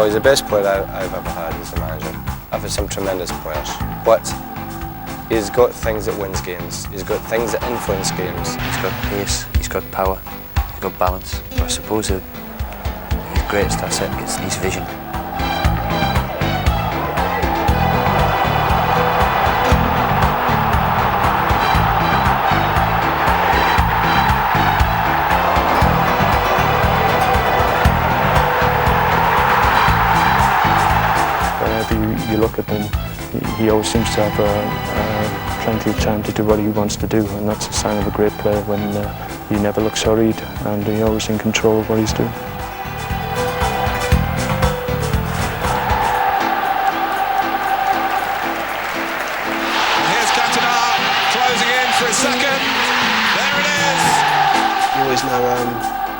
Well, he's the best player I've ever had as a manager. I've had some tremendous players, but he's got things that wins games. He's got things that influence games. He's got pace, he's got power, he's got balance. But I suppose his greatest asset is his vision. You look at him, he always seems to have plenty of time to do what he wants to do, and that's a sign of a great player when he never looks hurried and he's always in control of what he's doing. Here's Cantona closing in for a second. There it is. You always know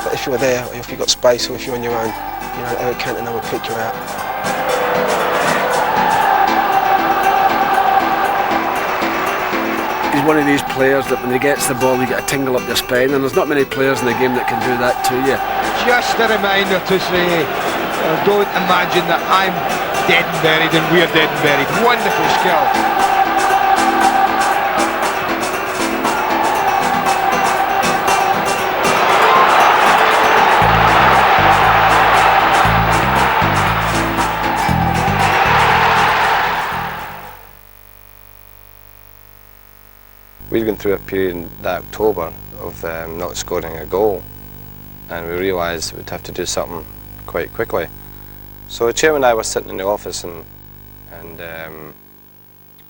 that if you're there, or if you've got space, or if you're on your own, you know, Eric Cantona will pick you out. He's one of these players that when he gets the ball you get a tingle up your spine, and there's not many players in the game that can do that to you. Just a reminder to say, don't imagine that I'm dead and buried and we're dead and buried. Wonderful skill. We'd gone through a period in that October of not scoring a goal, and we realised we'd have to do something quite quickly. So the chairman and I were sitting in the office, and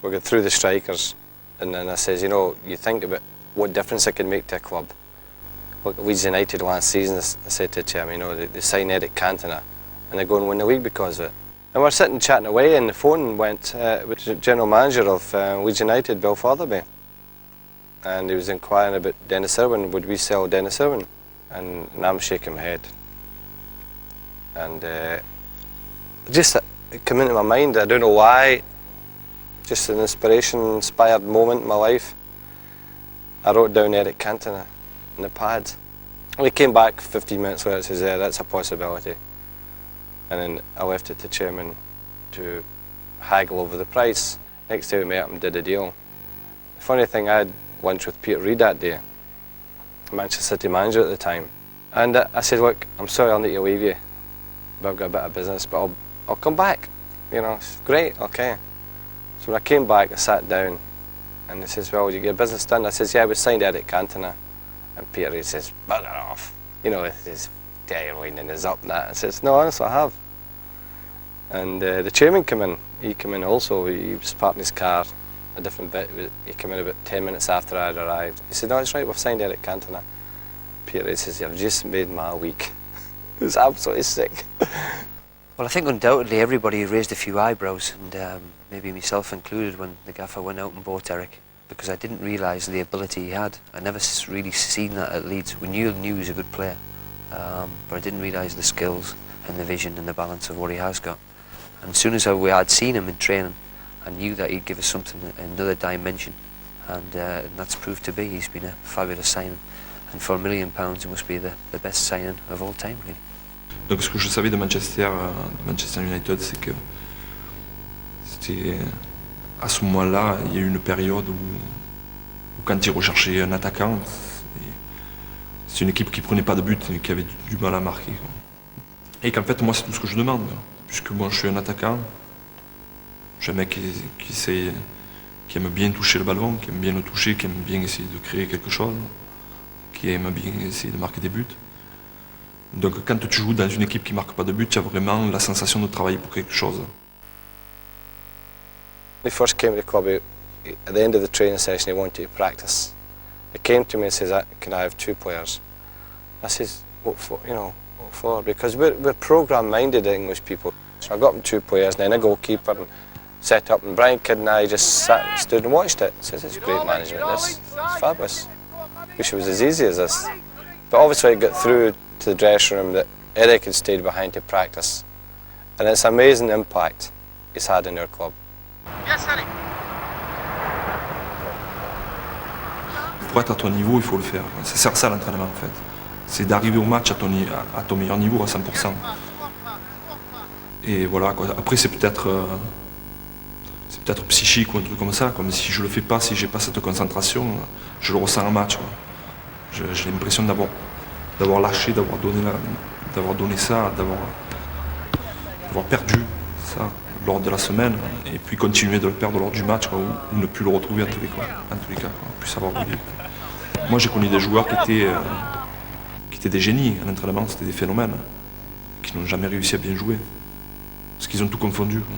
we got through the strikers, and then I says, you know, you think about what difference it can make to a club. Look, Leeds United last season, I said to the chairman, you know, they signed Eric Cantona, and they're going to win the league because of it. And we're sitting chatting away, and the phone went with the general manager of Leeds United, Bill Fotherby. And he was inquiring about Dennis Irwin, would we sell Dennis Irwin? And I'm shaking my head. And just it came into my mind, I don't know why, just an inspired moment in my life. I wrote down Eric Cantona in the pad. And he came back 15 minutes later and says, yeah, that's a possibility. And then I left it to chairman to haggle over the price. Next day we met up and did a deal. The funny thing, I had lunch with Peter Reid that day, Manchester City manager at the time, and I said, look, I'm sorry I'll need to leave you, but I've got a bit of business, but I'll come back, you know. Great, okay. So when I came back, I sat down, and he says, well, did you get business done? I says, yeah, we signed Eric Cantona. And Peter Reid says, bugger off, you know, his winding is up and that. I says, no, honestly, I have. And the chairman came in, he came in also, he was parking his car a different bit. He came in about 10 minutes after I'd arrived. He said, no, it's right, we've signed Eric Cantona. Peter says, you've just made my week. It was absolutely sick. Well, I think undoubtedly everybody raised a few eyebrows, and maybe myself included, when the gaffer went out and bought Eric, because I didn't realise the ability he had. I never really seen that at Leeds. We knew he was a good player, but I didn't realise the skills and the vision and the balance of what he has got. And as soon as I'd seen him in training, I knew that he'd give us something, another dimension, and that's proved to be. He's been a fabulous signing, and for £1 million, it must be the best signing of all time, really. Donc ce que je savais de Manchester United, c'est que c'était à ce moment-là, il y a eu une période où quand ils recherchaient un attaquant, c'est une équipe qui prenait pas de but et qui avait du mal à marquer, quoi. Et qu'en fait, moi, c'est tout ce que je demande, puisque moi, je suis un attaquant. Je suis un mec qui aime bien toucher le ballon, qui aime bien le toucher, qui aime bien essayer de créer quelque chose, qui aime bien essayer de marquer des buts. Donc quand tu joues dans une équipe qui ne marque pas de but, tu as vraiment la sensation de travailler pour quelque chose. When he first came to the club, at the end of the training session, he wanted to practice. He came to me and says, can I have 2 players? I says, what for? You know, what for? Because we're program-minded English people. So I got him 2 players, and then a goalkeeper, and set up, and Brian Kidd and I just stood and watched it. Says, it's great management, this. It's fabulous. Wish it was as easy as this. But obviously I got through to the dressing room that Eric had stayed behind to practice. And it's amazing impact he's had in our club. Yes, Eric. Pour être à ton niveau, il faut le faire. Ça sert à ça l'entraînement en fait. C'est d'arriver au match à ton meilleur niveau à 100%. Et voilà, quoi. Après c'est peut-être psychique ou un truc comme ça, comme si je le fais pas, si j'ai pas cette concentration, je le ressens en match, quoi. J'ai l'impression d'avoir lâché, d'avoir donné ça, d'avoir perdu ça lors de la semaine, et puis continuer de le perdre lors du match, quoi, ou ne plus le retrouver en tous les cas, quoi, plus savoir briller. Moi j'ai connu des joueurs qui étaient des génies à l'entraînement, c'était des phénomènes, qui n'ont jamais réussi à bien jouer, parce qu'ils ont tout confondu, quoi.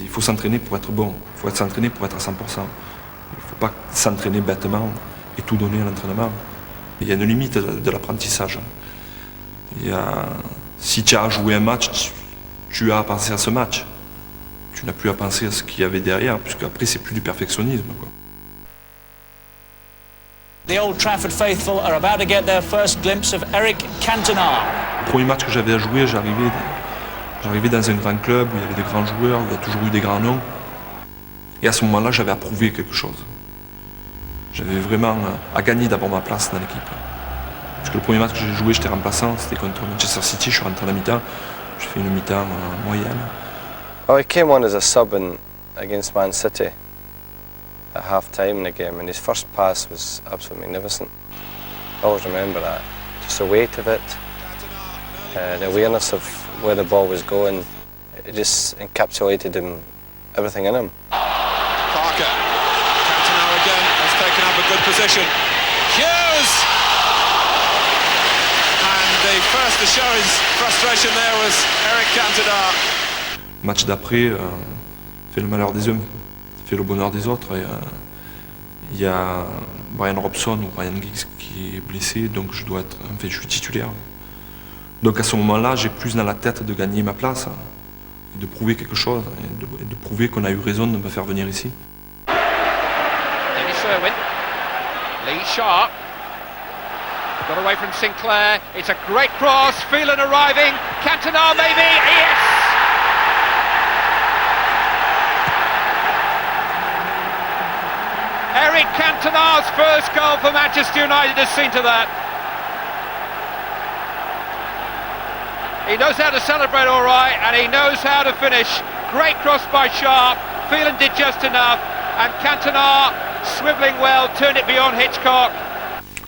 Il faut s'entraîner pour être bon, il faut s'entraîner pour être à 100%. Il ne faut pas s'entraîner bêtement et tout donner à l'entraînement. Il y a une limite de l'apprentissage. Si tu as à jouer un match, tu as à penser à ce match. Tu n'as plus à penser à ce qu'il y avait derrière, puisque après c'est plus du perfectionnisme, quoi. The Old Trafford faithful are about to get their first glimpse of Eric Cantona. Le premier match que j'avais à jouer, j'arrivais dans un grand club où il y avait des grands joueurs, où il y a toujours eu des grands noms. Et à ce moment-là, j'avais à prouver quelque chose. J'avais vraiment à gagner d'abord ma place dans l'équipe. Parce que le premier match que j'ai joué, j'étais remplaçant, c'était contre Manchester City, je suis rentré à la mi-temps. J'ai fait une mi-temps moyenne. Oh, he came on as a sub against Man City at half-time in the game, and his first pass was absolutely magnificent. I always remember that. Just the weight of it, the awareness of where the ball was going, it just encapsulated everything in him. Parker. Cantona again has taken up a good position. Hughes! And the first to show his frustration there was Eric Cantona. Match d'après, fait le malheur des uns, fait le bonheur des autres. Il y a Brian Robson ou Ryan Giggs qui est blessé, donc je suis titulaire. Donc à ce moment-là, j'ai plus dans la tête de gagner ma place, et de prouver quelque chose, et de prouver qu'on a eu raison de me faire venir ici. Dennis Irwin, Lee Sharp, got away from Sinclair, it's a great cross, Phelan arriving, Cantona maybe, yes! Eric Cantona's first goal for Manchester United has seen to that. He knows how to celebrate all right, and he knows how to finish. Great cross by Sharp, Phelan did just enough, and Cantona, swivelling well, turned it beyond Hitchcock.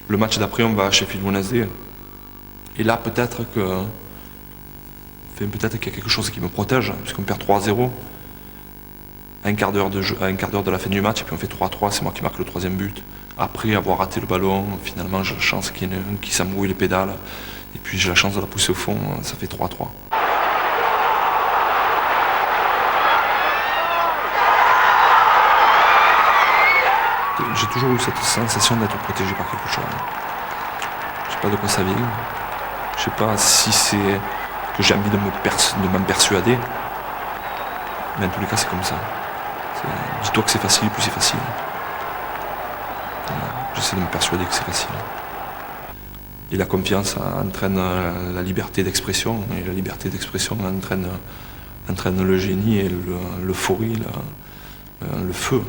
Le match d'après, on va à Sheffield Wednesday. Et là, peut-être qu'il y a quelque chose qui me protège, puisqu'on perd 3-0. Un quart d'heure de la fin du match, et puis on fait 3-3, c'est moi qui marque le troisième but. Après avoir raté le ballon, finalement j'ai la chance qu'il y en ait un qui s'embrouille les pédales. Et puis j'ai la chance de la pousser au fond, ça fait 3-3. J'ai toujours eu cette sensation d'être protégé par quelque chose. Je sais pas de quoi ça vient. Je sais pas si c'est que j'ai envie de m'en persuader. Mais en tous les cas, c'est comme ça. Dis-toi que c'est facile, plus c'est facile. J'essaie de me persuader que c'est facile. Et la confiance entraîne la liberté d'expression, et la liberté d'expression entraîne le génie et l'euphorie, le feu.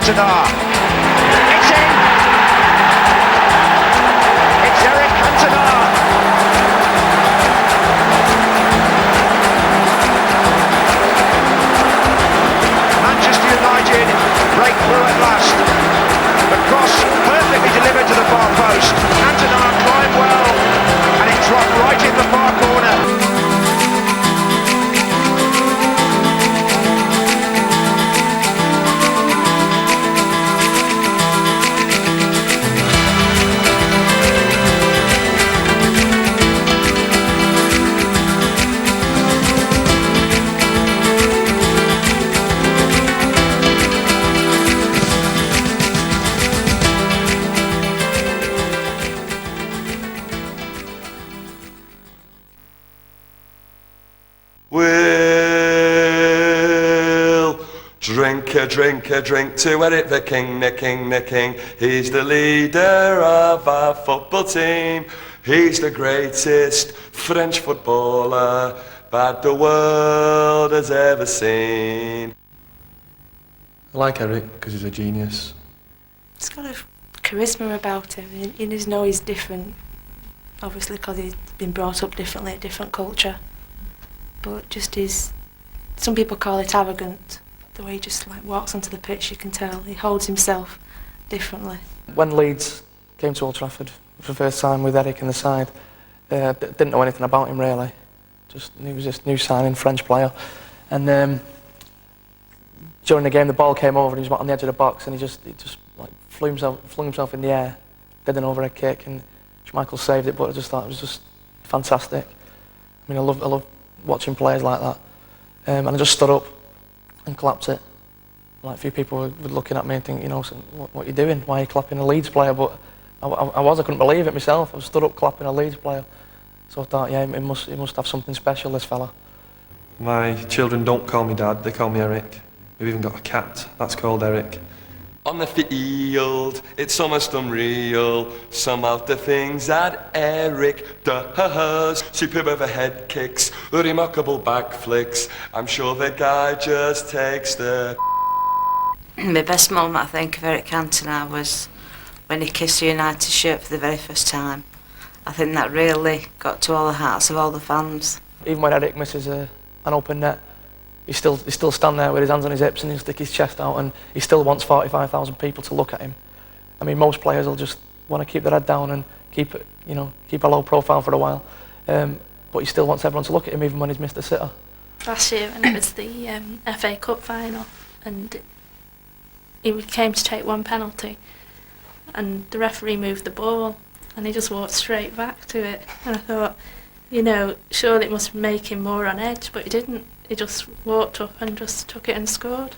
Cantona. It's in! It's Eric Cantona. Manchester United break through at last. The cross perfectly delivered to the far post. Cantona climbed well, and it dropped right in the far corner. drink to Eric the King, the King, the King. He's the leader of our football team. He's the greatest French footballer that the world has ever seen. I like Eric because he's a genius. He's got a charisma about him. You just know he's different, obviously because he's been brought up differently, a different culture. But just some people call it arrogant. The way he just walks onto the pitch, you can tell he holds himself differently. When Leeds came to Old Trafford for the first time with Eric in the side, didn't know anything about him really. He was this new signing French player, and during the game the ball came over and he was on the edge of the box and he just flung himself in the air, did an overhead kick, and Schmeichel saved it. But I just thought it was just fantastic. I mean, I love watching players like that, and I just stood up and clapped it. Like a few people were looking at me and thinking, what are you doing? Why are you clapping a Leeds player? But I couldn't believe it myself. I was stood up clapping a Leeds player. So I thought, yeah, he must have something special, this fella. My children don't call me Dad, they call me Eric. We've even got a cat, that's called Eric. On the field, it's almost unreal. Some of the things that Eric does. Superb overhead kicks, remarkable back flicks. I'm sure the guy just takes the... My best moment, I think, of Eric Cantona was when he kissed the United shirt for the very first time. I think that really got to all the hearts of all the fans. Even when Eric misses an open net, he still stand there with his hands on his hips and he'll stick his chest out, and he still wants 45,000 people to look at him. I mean, most players will just want to keep their head down and keep a low profile for a while, but he still wants everyone to look at him even when he's missed a sitter. Last year, when it was the FA Cup final, and he came to take one penalty, and the referee moved the ball, and he just walked straight back to it. And I thought, surely it must make him more on edge, but he didn't. He just walked up and just took it and scored.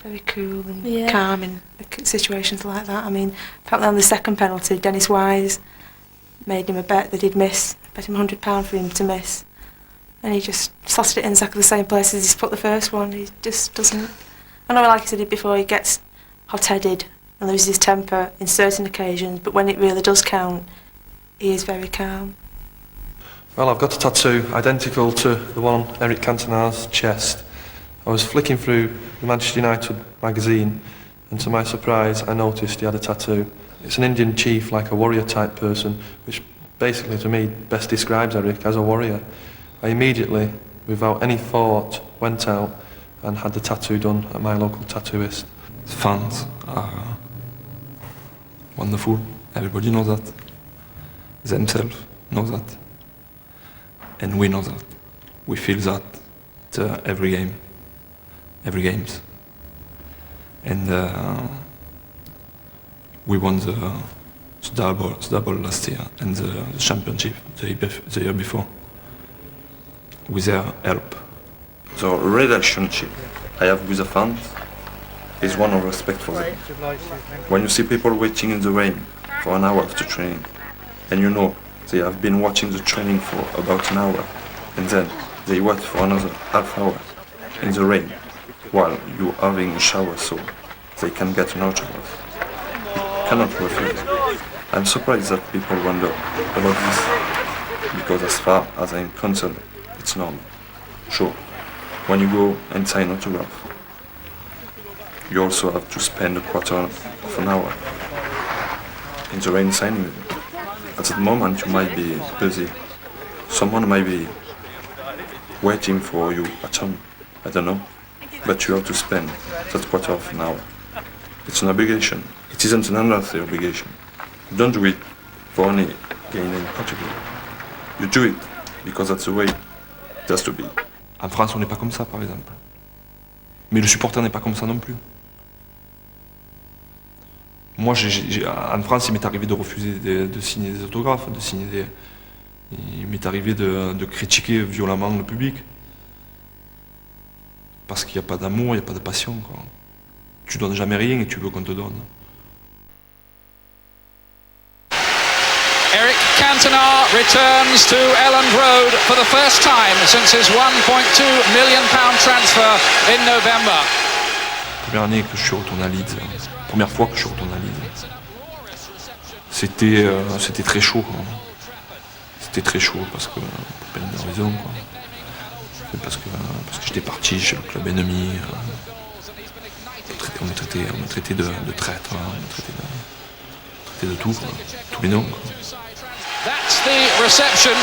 Very cool and calm in situations like that. I mean, apparently on the second penalty, Dennis Wise made him a bet that he'd miss. Bet him £100 for him to miss. And he just slotted it in exactly the same place as he's put the first one. He just doesn't... I know, like I said before, he gets hot-headed and loses his temper in certain occasions, but when it really does count, he is very calm. Well, I've got a tattoo identical to the one on Eric Cantona's chest. I was flicking through the Manchester United magazine, and to my surprise I noticed he had a tattoo. It's an Indian chief, like a warrior type person, which basically to me best describes Eric as a warrior. I immediately, without any thought, went out and had the tattoo done at my local tattooist. Fans are wonderful, everybody knows that. Themselves know that. And we know that. We feel that every games. And we won the double last year and the championship the year before with their help. The relationship I have with the fans is one of respect for them. When you see people waiting in the rain for an hour after training, and you know they have been watching the training for about an hour, and then they wait for another half hour in the rain while you're having a shower so they can get an autograph. You cannot refuse. I'm surprised that people wonder about this, because as far as I'm concerned, it's normal. Sure, when you go and sign an autograph, you also have to spend a quarter of an hour in the rain signing them. At that moment you might be busy. Someone might be waiting for you at home. I don't know. But you have to spend that quarter of an hour. It's an obligation. It isn't an unnecessary obligation. You don't do it for any gain in particular. You do it because that's the way it has to be. En France, on n'est pas comme ça, par exemple. Mais le supporter n'est pas comme ça non plus. Moi, en France, il m'est arrivé de refuser de signer des autographes, il m'est arrivé de critiquer violemment le public. Parce qu'il n'y a pas d'amour, il n'y a pas de passion, quoi. Tu donnes jamais rien et tu veux qu'on te donne. Eric Cantona returns to Elland Road for the first time since his £1.2 million transfer in November. première année que je suis retourné à Leeds, première fois que je suis retourné à Leeds, c'était très chaud. Quoi. C'était très chaud parce que, pour plein de raisons. Quoi. Parce que j'étais parti chez le club ennemi. On me traitait de traître, on me traitait de tout, quoi. Tous les noms. Quoi. That's the reception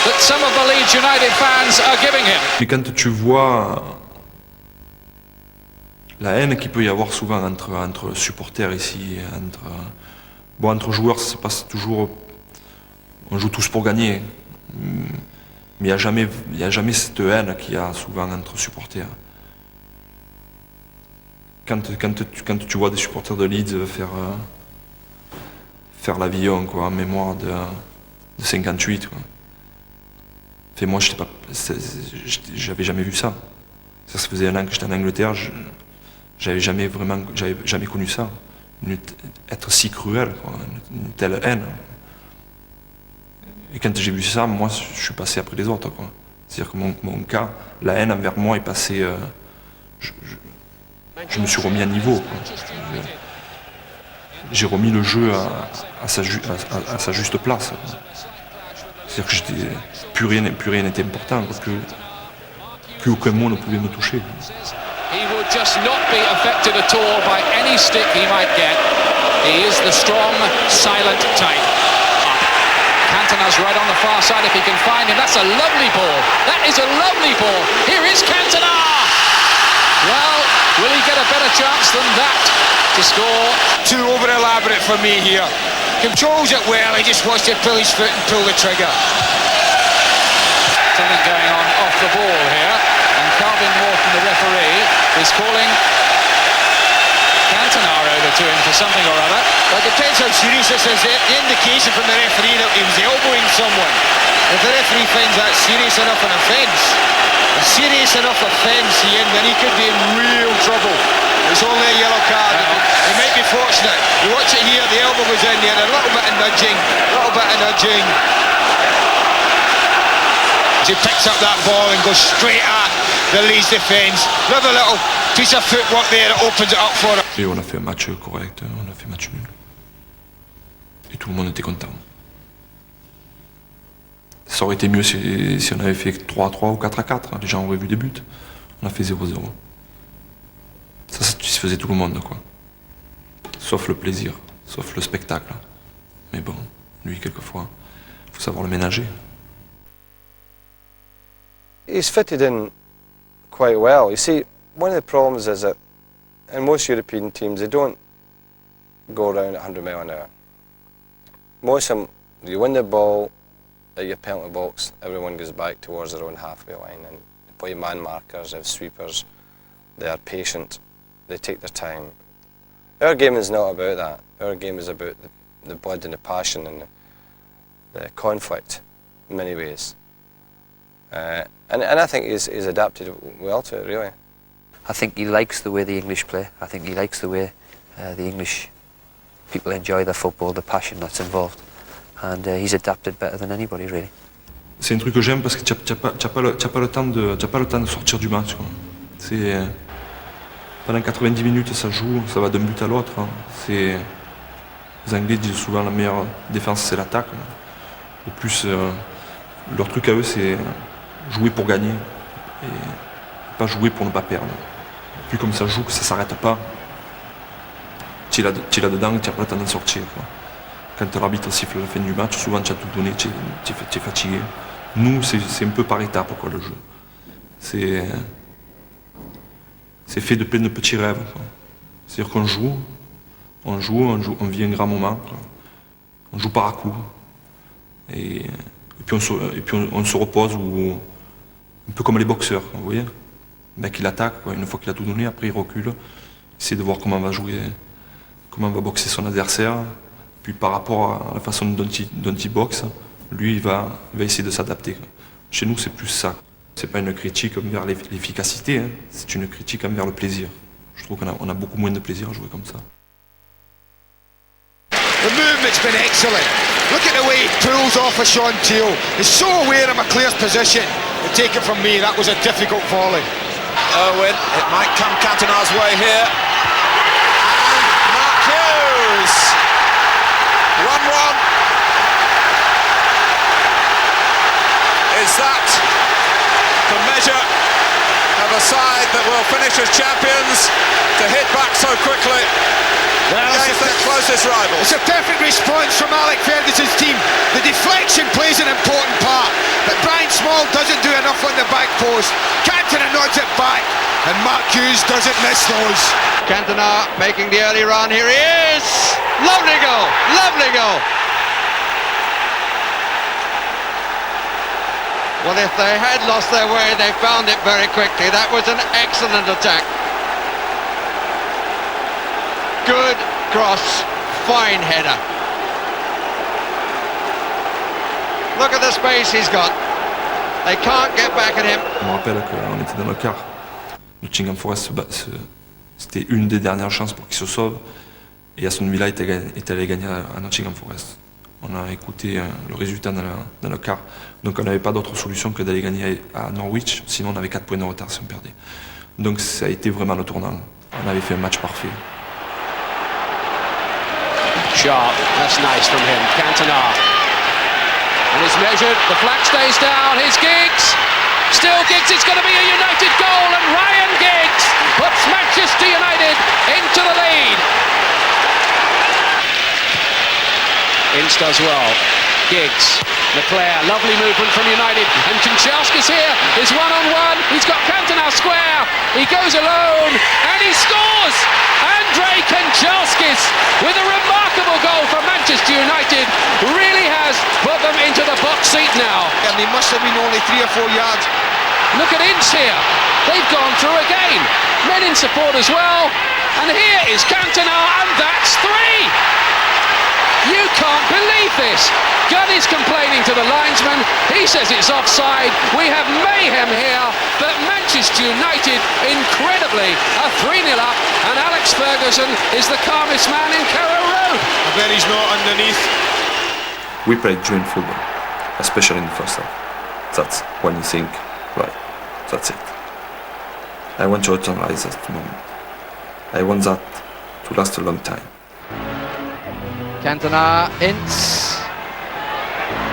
that some of the Leeds United fans are giving him. Et quand tu vois la haine qu'il peut y avoir souvent entre supporters ici, entre joueurs, c'est pas toujours, on joue tous pour gagner, mais il y a jamais cette haine qu'il y a souvent entre supporters. Quand tu vois des supporters de Leeds faire l'avion, quoi, en mémoire de 58, quoi. Et moi, j'avais jamais vu ça. Ça faisait un an que j'étais en Angleterre, j'avais jamais connu ça. Être si cruel, quoi, une telle haine. Et quand j'ai vu ça, moi, je suis passé après les autres, quoi. C'est-à-dire que mon cas, la haine envers moi est passée. Je me suis remis à niveau, quoi. J'ai remis le jeu à sa juste place. Quoi. C'est-à-dire que plus rien n'était important, parce que plus aucun mot ne pouvait me toucher. He would just not be affected at all by any stick he might get. He is the strong, silent type. Cantona's right on the far side if he can find him. That's a lovely ball. That is a lovely ball. Here is Cantona. Well, will he get a better chance than that to score? Too over elaborate for me here. Controls it well, he just wants to pull his foot and pull the trigger. Something going on off the ball here, and Calvin Morton, the referee, is calling Cantona over to him for something or other. Well, it depends how serious this is. The indication from the referee that he was elbowing someone. If the referee finds that serious enough an offence, a serious enough offence, Ian, then he could be in real trouble. It's only a yellow card. He might be fortunate. You watch it here, the elbow goes in there, a little bit of nudging, He picks up that ball and goes straight at the Leeds defence. Another little piece of footwork there that opens it up for him. Et on a fait un match correct, on a fait un match nul. Et tout le monde était content. Ça aurait été mieux si on avait fait 3-3 ou 4-4. Les gens auraient vu des buts. On a fait 0-0. Ça satisfaisait tout le monde, quoi. Sauf le plaisir, sauf le spectacle. Mais bon, lui, quelquefois, il faut savoir le ménager. He's fitted in quite well. You see, one of the problems is that in most European teams, they don't go around at 100 miles an hour. Most of them, you win the ball at your penalty box, everyone goes back towards their own halfway line and they play man markers, they have sweepers, they are patient, they take their time. Our game is not about that. Our game is about the blood and the passion and the conflict in many ways. And I think he's adapted well to it, really. I think he likes the way the English play. I think he likes the way the English people enjoy their football, the passion that's involved. And he's adapted better than anybody, really. C'est un truc que j'aime parce que t'as pas le temps de sortir du match, quoi. Pendant 90 minutes, ça joue, ça va d'un but à l'autre. Hein. Les Anglais disent souvent la meilleure défense, c'est l'attaque. Et plus, leur truc à eux, c'est jouer pour gagner et pas jouer pour ne pas perdre. Plus comme ça joue, que ça s'arrête pas. Tu es là dedans, tu n'as pas le temps d'en sortir, quoi. Quand l'arbitre siffle la fin du match, souvent tu as tout donné, tu es fatigué. Nous, c'est un peu par étapes, quoi, le jeu. C'est fait de plein de petits rêves, quoi. C'est-à-dire qu'on joue, on vit un grand moment, quoi. On joue par à coup. Et puis on se repose, un peu comme les boxeurs, vous voyez. Le mec il attaque, quoi. Une fois qu'il a tout donné, après il recule, il essaie de voir comment va jouer, comment va boxer son adversaire. Puis par rapport à la façon dont il boxe, lui il va essayer de s'adapter. Chez nous c'est plus ça. C'est pas une critique envers l'efficacité, hein. C'est une critique envers le plaisir. Je trouve qu'on a beaucoup moins de plaisir à jouer comme ça. The movement's been excellent. Look at the way he pulls off a Sean Teal. He's so aware of McClare's position. And take it from me, that was a difficult volley. Owen, it might come Cantona's way here. that will finish as champions to hit back so quickly against their closest rivals. It's a perfect response from Alec Ferguson's team. The deflection plays an important part, but Brian Small doesn't do enough on the back post. Cantona nods it back, and Mark Hughes doesn't miss those. Cantona making the early run. Here he is! Lovely goal! Lovely goal! Well, if they had lost their way, they found it very quickly. That was an excellent attack. Good cross, fine header. Look at the space he's got. They can't get back at him. Je me rappelle qu'on était dans le quart. Nottingham Forest, c'était une des dernières chances pour qu'il se sauve. Et Aston Villa est allé gagner à Nottingham Forest. On a écouté le résultat dans le quart. Donc on n'avait pas d'autre solution que d'aller gagner à Norwich. Sinon on avait 4 points de retard si on perdait. Donc ça a été vraiment le tournant. On avait fait un match parfait. Sharp, that's nice from him. Cantona. And it's measured, the flag stays down, here's Giggs. Still Giggs, it's going to be a United goal, and Ryan Giggs puts Manchester United into the lead. Ince does well. Giggs, Leclerc, lovely movement from United, and Kanchelski's here, is one-on-one, he's got Cantona square, he goes alone, and he scores! Andrei Kanchelskis with a remarkable goal for Manchester United, really has put them into the box seat now. And they must have been only 3 or 4 yards. Look at Ince here, they've gone through again, men in support as well, and here is Cantona, and that's 3! You can't believe this. Gunn is complaining to the linesman. He says it's offside. We have mayhem here, but Manchester United, incredibly, are 3-0 up, and Alex Ferguson is the calmest man in Carrow Road. I bet he's not underneath. We played dream football, especially in the first half. That's when you think, right, that's it. I want to eternalize that moment. I want that to last a long time. Cantona, Ince,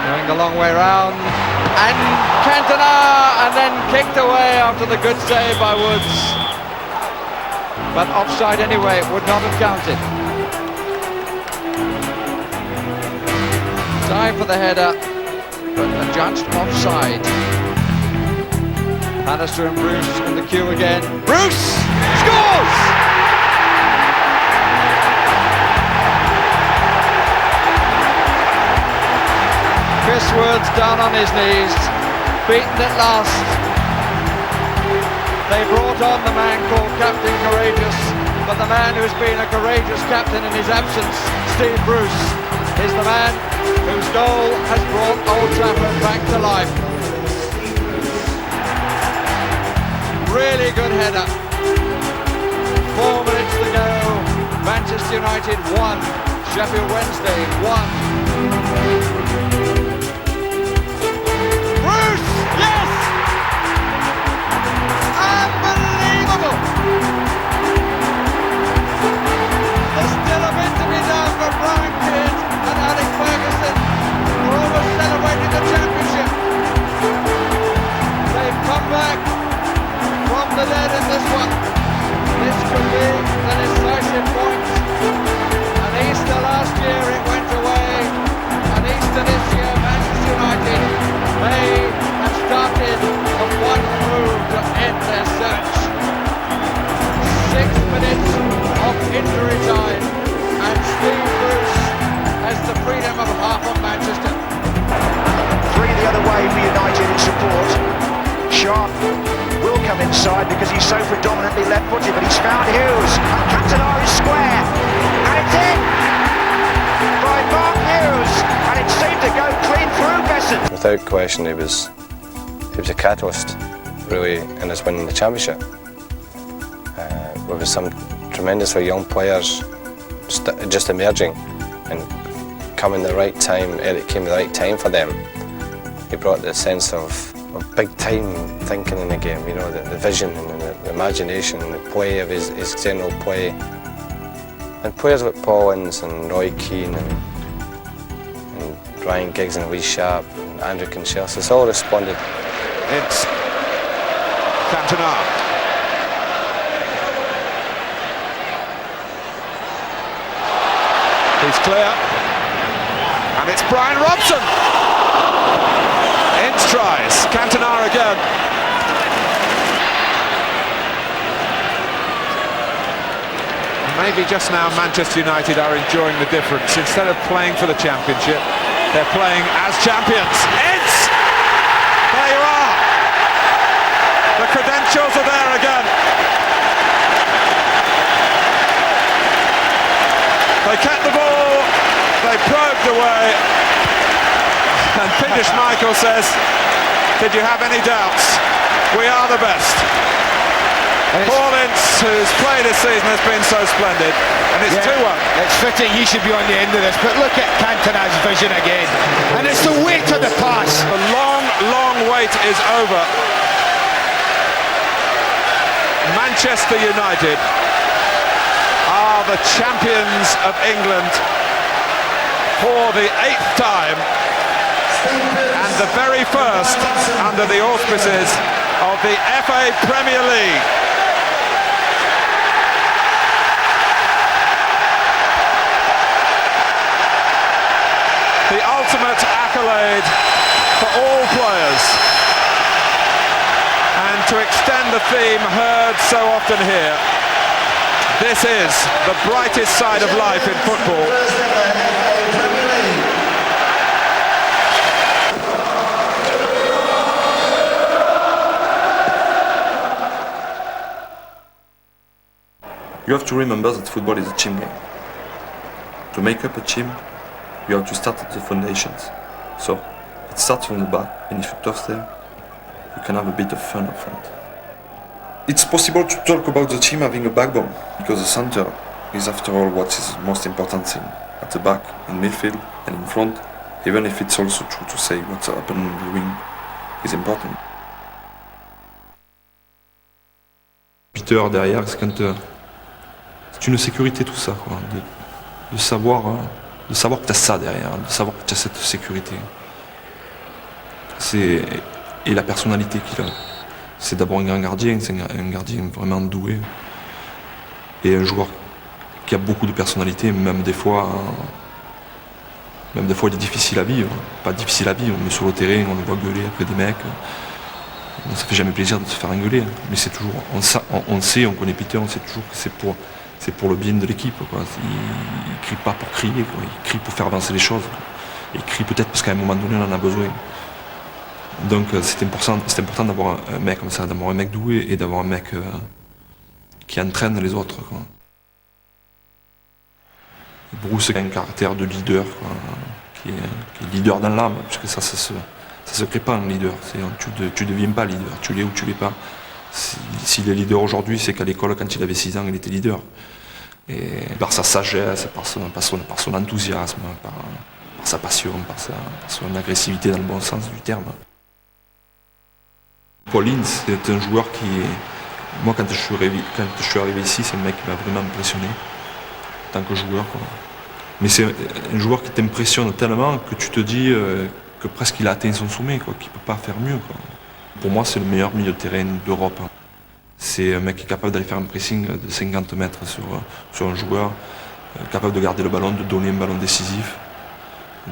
going the long way round, and Cantona, and then kicked away after the good save by Woods. But offside anyway, would not have counted. Time for the header, but adjudged offside. Bannister and Bruce in the queue again. Bruce scores! Chris Woods down on his knees, beaten at last. They brought on the man called Captain Courageous, but the man who's been a courageous captain in his absence, Steve Bruce, is the man whose goal has brought Old Trafford back to life. Really good header. 4 minutes to go. Manchester United 1, Sheffield Wednesday 1. Yes! Unbelievable! There's still a bit to be done for Brian Kidd and Alex Ferguson, who almost celebrated the championship. They've come back from the dead in this one. This could be the decisive point. And Easter last year it went away, and Easter this year Manchester United may have started a one move to end their search. 6 minutes of injury time, and Steve Bruce has the freedom of half of Manchester. 3 the other way for United in support. Sharp will come inside because he's so predominantly left-footed, but he's found Hughes, and Cantona is square, and it's in by Mark Hughes, and it seemed to go clean through Besson. Without question, he was a catalyst, really, in us winning the championship. With some tremendously young players just emerging and coming at the right time. Eric came at the right time for them. He brought the sense of big time thinking in the game, you know, the vision and the imagination and the play of his general play. And players like Paul Ince and Roy Keane and Ryan Giggs and Lee Sharp and Andrew Kanchelskis all responded. It's Cantona. He's clear. And it's Brian Robson. Ince tries. Cantona again. Maybe just now Manchester United are enjoying the difference. Instead of playing for the championship, they're playing as champions. Ince! There you are. The credentials are there again. They kept the ball, they probed away, and Peter Schmeichel says, did you have any doubts? We are the best. Paul Ince, who's played this season, has been so splendid, and it's 2-1. It's fitting he should be on the end of this, but look at Cantona's vision again, and it's the weight of the pass. The long, long wait is over. Manchester United are the champions of England for the 8th time, and the very first under the auspices of the FA Premier League. The ultimate accolade for all players. And to extend the theme heard so often here, this is the brightest side of life in football. You have to remember that football is a team game. To make up a team, you have to start at the foundations. So, it starts from the back, and if you touch them, you can have a bit of fun up front. It's possible to talk about the team having a backbone, because the center is after all what is the most important thing. At the back, in midfield, and in front, even if it's also true to say what's happening in the wing is important. Peter derrière, c'est quand c'est une sécurité tout ça, quoi, de savoir que tu as ça derrière, de savoir que tu as cette sécurité. Et la personnalité qu'il a. C'est d'abord un grand gardien, c'est un gardien vraiment doué. Et un joueur qui a beaucoup de personnalité, même des fois il est difficile à vivre. Pas difficile à vivre, mais sur le terrain, on le voit gueuler après des mecs. Bon, ça fait jamais plaisir de se faire engueuler, mais c'est toujours, on sait, on connaît Peter, on sait toujours que c'est pour le bien de l'équipe, quoi. Il crie pas pour crier, quoi. Il crie pour faire avancer les choses. Il crie peut-être parce qu'à un moment donné, on en a besoin. Donc c'est important d'avoir un mec comme ça, d'avoir un mec doué et d'avoir un mec qui entraîne les autres, quoi. Bruce a un caractère de leader, quoi, qui est leader dans l'âme, puisque ça se crée pas un leader. Tu deviens pas leader, tu l'es ou tu l'es pas. S'il est leader aujourd'hui, c'est qu'à l'école, quand il avait 6 ans, il était leader. Et par sa sagesse, par son enthousiasme, par sa passion, par son agressivité dans le bon sens du terme. Paul Ince, c'est un joueur qui est... Moi, quand je suis arrivé ici, c'est un mec qui m'a vraiment impressionné, en tant que joueur, quoi. Mais c'est un joueur qui t'impressionne tellement que tu te dis que presque il a atteint son sommet, quoi, qu'il ne peut pas faire mieux, quoi. Pour moi, c'est le meilleur milieu de terrain d'Europe. C'est un mec qui est capable d'aller faire un pressing de 50 mètres sur un joueur, capable de garder le ballon, de donner un ballon décisif,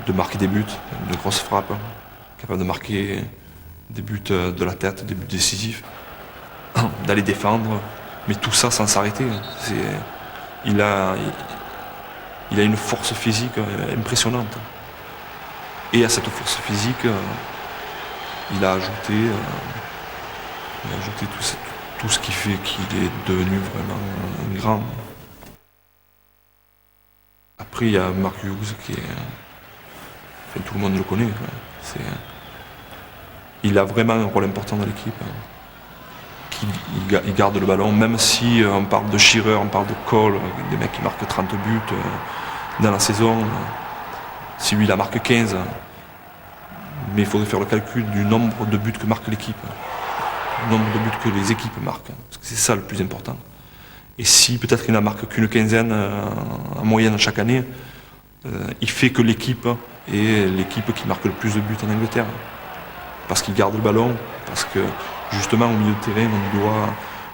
de marquer des buts, de grosses frappes, capable de marquer des buts de la tête, des buts décisifs, d'aller défendre, mais tout ça sans s'arrêter. Il a une force physique impressionnante. Et à cette force physique, il a ajouté tout ce qui fait qu'il est devenu vraiment un grand. Après, il y a Mark Hughes qui est... Enfin, tout le monde le connaît. Il a vraiment un rôle important dans l'équipe. Il garde le ballon, même si on parle de Shearer, on parle de Cole, des mecs qui marquent 30 buts dans la saison. Si lui, il a marqué 15, mais il faudrait faire le calcul du nombre de buts que marque l'équipe, le nombre de buts que les équipes marquent, parce que c'est ça le plus important. Et si peut-être qu'il n'en marque qu'une quinzaine en moyenne chaque année, il fait que l'équipe est l'équipe qui marque le plus de buts en Angleterre. Parce qu'il garde le ballon, parce que justement au milieu de terrain,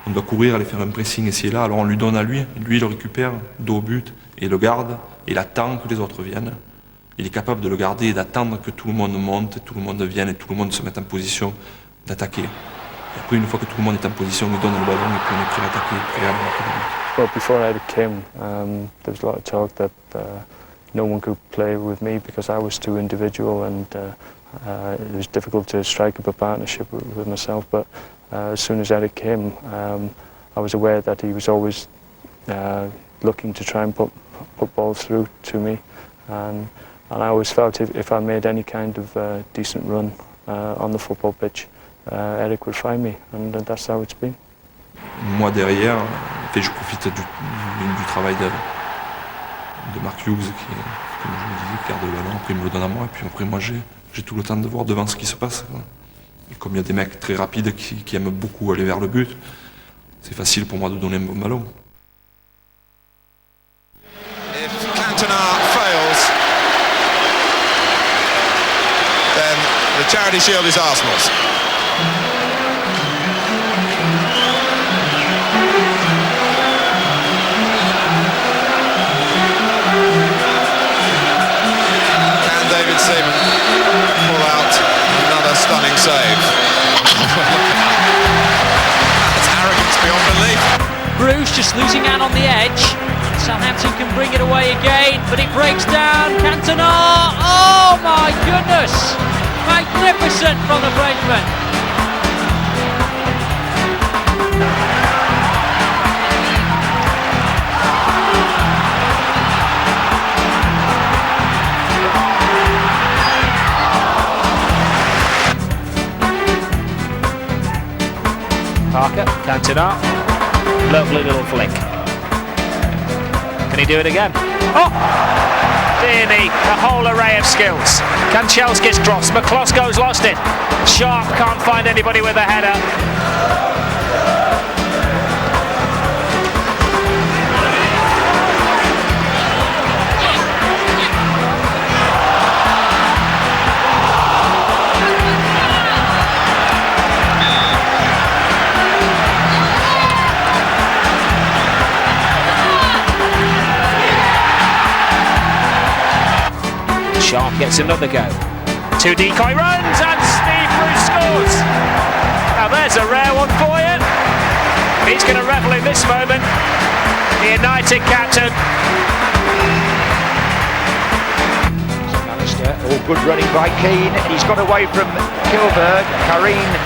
on doit courir, aller faire un pressing ici et là, alors on lui donne à lui, lui le récupère, dos au but, et le garde, il attend que les autres viennent. Il est capable de le garder et d'attendre que tout le monde monte, tout le monde vienne et tout le monde se mette en position d'attaquer. Et après, une fois que tout le monde est en position, il donne le ballon et puis on est prêt à attaquer, prêt à marquer. Well, before Eric came, there was a lot of talk that no one could play with me because I was too individual and it was difficult to strike up a partnership with myself. But as soon as Eric came, I was aware that he was always looking to try and put balls through to me. And I always felt if I made any kind of decent run on the football pitch, Eric would find me, and that's how it's been. Moi derrière, je profite du travail de Mark Hughes qui, comme je le disais, qui garde le ballon, après il me le donne à moi, et puis après moi j'ai tout le temps de voir devant ce qui se passe. Et comme il y a des mecs très rapides qui aiment beaucoup aller vers le but, c'est facile pour moi de donner un bon ballon. If Cantona fails, then the Charity Shield is Arsenal's. Can David Seaman pull out another stunning save? That's arrogance beyond belief. Bruce just losing out on the edge. Southampton can bring it away again, but it breaks down. Cantona! Oh my goodness! Magnificent from the Frenchman. Parker, Cantona, lovely little flick. Can he do it again? Oh! Dear me, a whole array of skills. Kanchelskis drops, McCloskey's lost it. Sharp can't find anybody with a header. Sharp gets another go. Two decoy runs and Steve Bruce scores. Now there's a rare one for you. He's going to revel in this moment. The United captain. Oh, good running by Keane. He's got away from Kilberg. Karine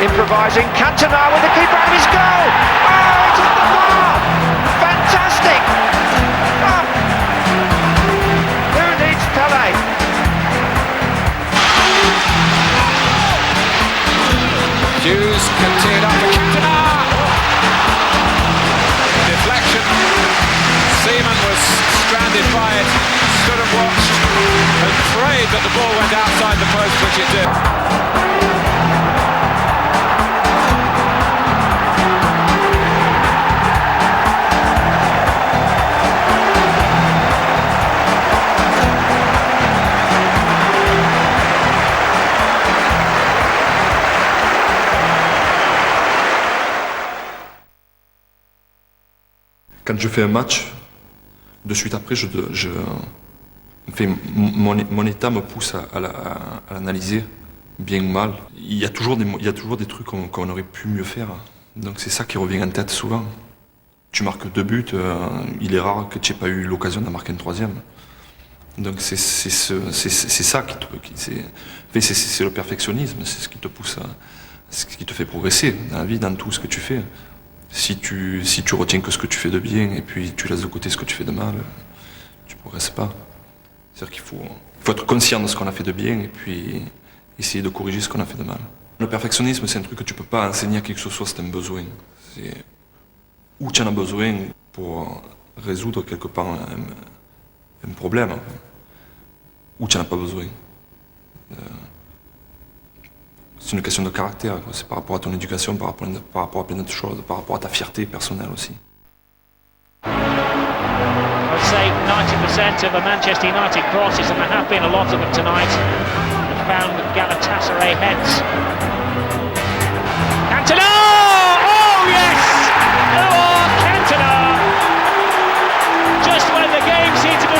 improvising. Cantona with the keeper out of his goal. Oh, it's at the bar. Fantastic. Oh. Who needs Pele? Hughes can tee it up for Cantona. Deflection. Seaman was stranded by it, stood and watched and prayed that the ball went outside the post, which it did. Quand je fais un match, de suite après, mon état me pousse à l'analyser, bien ou mal. Il y a toujours des trucs qu'on aurait pu mieux faire. Donc c'est ça qui revient en tête souvent. Tu marques 2 buts, il est rare que tu n'aies pas eu l'occasion d'en marquer un 3e. Donc c'est ça c'est le perfectionnisme, c'est ce qui te pousse, ce qui te fait progresser dans la vie, dans tout ce que tu fais. Si tu retiens que ce que tu fais de bien et puis tu laisses de côté ce que tu fais de mal, tu ne progresses pas. C'est-à-dire qu'il faut être conscient de ce qu'on a fait de bien et puis essayer de corriger ce qu'on a fait de mal. Le perfectionnisme, c'est un truc que tu ne peux pas enseigner à qui que ce soit, c'est un besoin. C'est où tu en as besoin pour résoudre quelque part un problème, ou tu n'en as pas besoin. C'est une question de caractère, quoi. C'est par rapport à ton éducation, par rapport à plein d'autres choses, par rapport à ta fierté personnelle aussi. I'd say 90% of the Manchester United crosses, and there have been a lot of them tonight, have found Galatasaray heads. Cantona! Oh yes! Oh, Cantona! Just when the game seemed to be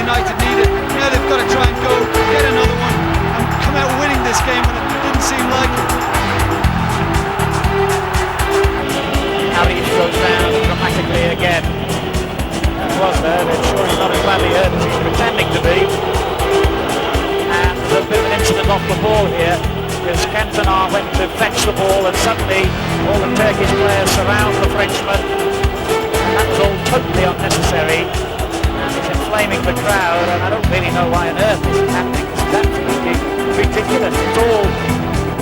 United needed. Now they've got to try and go get another one and come out winning this game when it didn't seem like it. Harry goes down dramatically again. He was there, but sure he's not as badly hurt as he's pretending to be. And there's a bit of an incident off the ball here, because Cantona went to fetch the ball and suddenly all the Turkish players surround the Frenchman. And that was all totally unnecessary. And it's inflaming the crowd, and I don't really know why on earth this is happening. It's absolutely ridiculous. It's all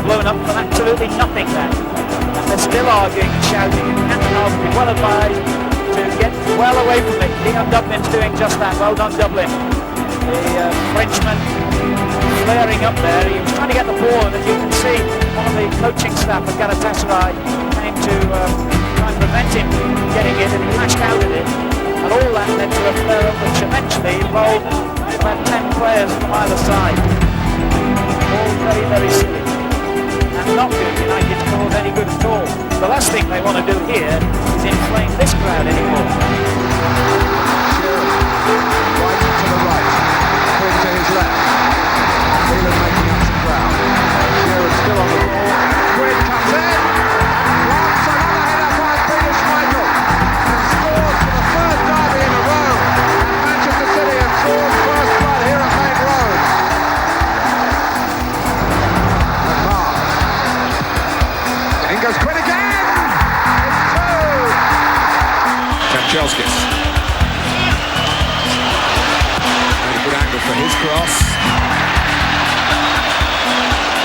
blown up from absolutely nothing then. And they're still arguing and shouting, and Cantona would be well advised to get well away from it. Leon Dublin's doing just that. Well done, Dublin. The Frenchman flaring up there. He was trying to get the ball, and as you can see, one of the coaching staff at Galatasaray came to try and prevent him getting it, and he lashed out at it. And all that led to a flare-up which eventually involved about 10 players from either side. All very, very silly. And not doing United's cause any good at all. The last thing they want to do here is inflame this crowd anymore. Right to the right, Quinn to his left. Whelan making up some ground. Shearer still on the ball. Quinn comes in. Wants another header by Peter Schmeichel. And scores for the third derby in a row. And Manchester City have scored first blood here at Main Road. And Mars. In goes Quinn again. It's two. Kanchelskis. Good angle for his cross.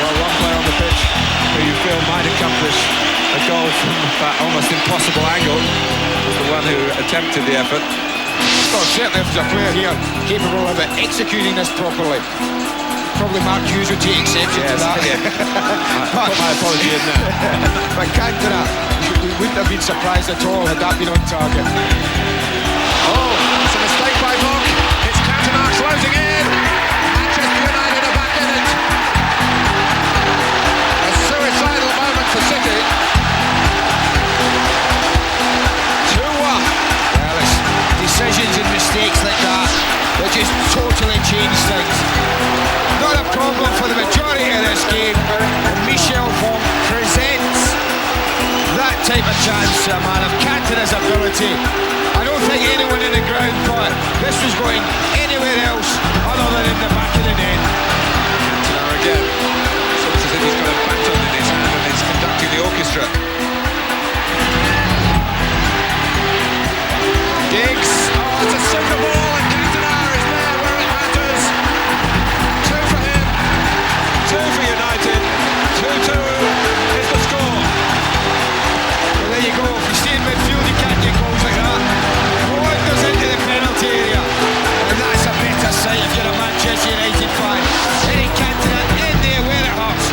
Well, one player on the pitch who you feel might accomplish a goal from that almost impossible angle was the one who attempted the effort. Well, certainly if there's a player here capable of executing this properly. Probably Mark Hughes would take exception to that. Yeah. I put my apology in there. But Cantona, we wouldn't have been surprised at all had that been on target. Oh, it's a mistake by Monk. It's Cantona closing in. Manchester United are back in it. A suicidal moment for City. 2-1. Well, it's decisions and mistakes like that that just totally change things. Not a problem for the majority of this game. And Michel Vonk presents that type of chance to a man of Cantona's ability. I don't think anyone in the ground thought this was going anywhere else other than in the back of the net. Cantona again. It's almost as if he's got a baton in his hand and he's conducting the orchestra. Diggs. Oh, it's a super ball and Cantona is there where it matters. 2 for him. 2 for United. 2-2 is the score. Well, there you go. If you stay in midfield, you can't get goals like that. One goes into the penalty area, and that's a better sight if you're a Manchester United fan. Eric Cantona in there where it hurts.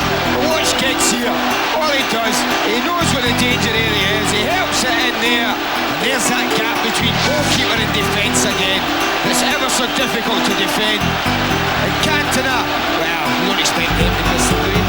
Watch kids here. All he does, he knows where the danger area is. He helps it in there. And there's that gap between goalkeeper and defence again. It's ever so difficult to defend. And Cantona, well, we don't expect him to miss the lead.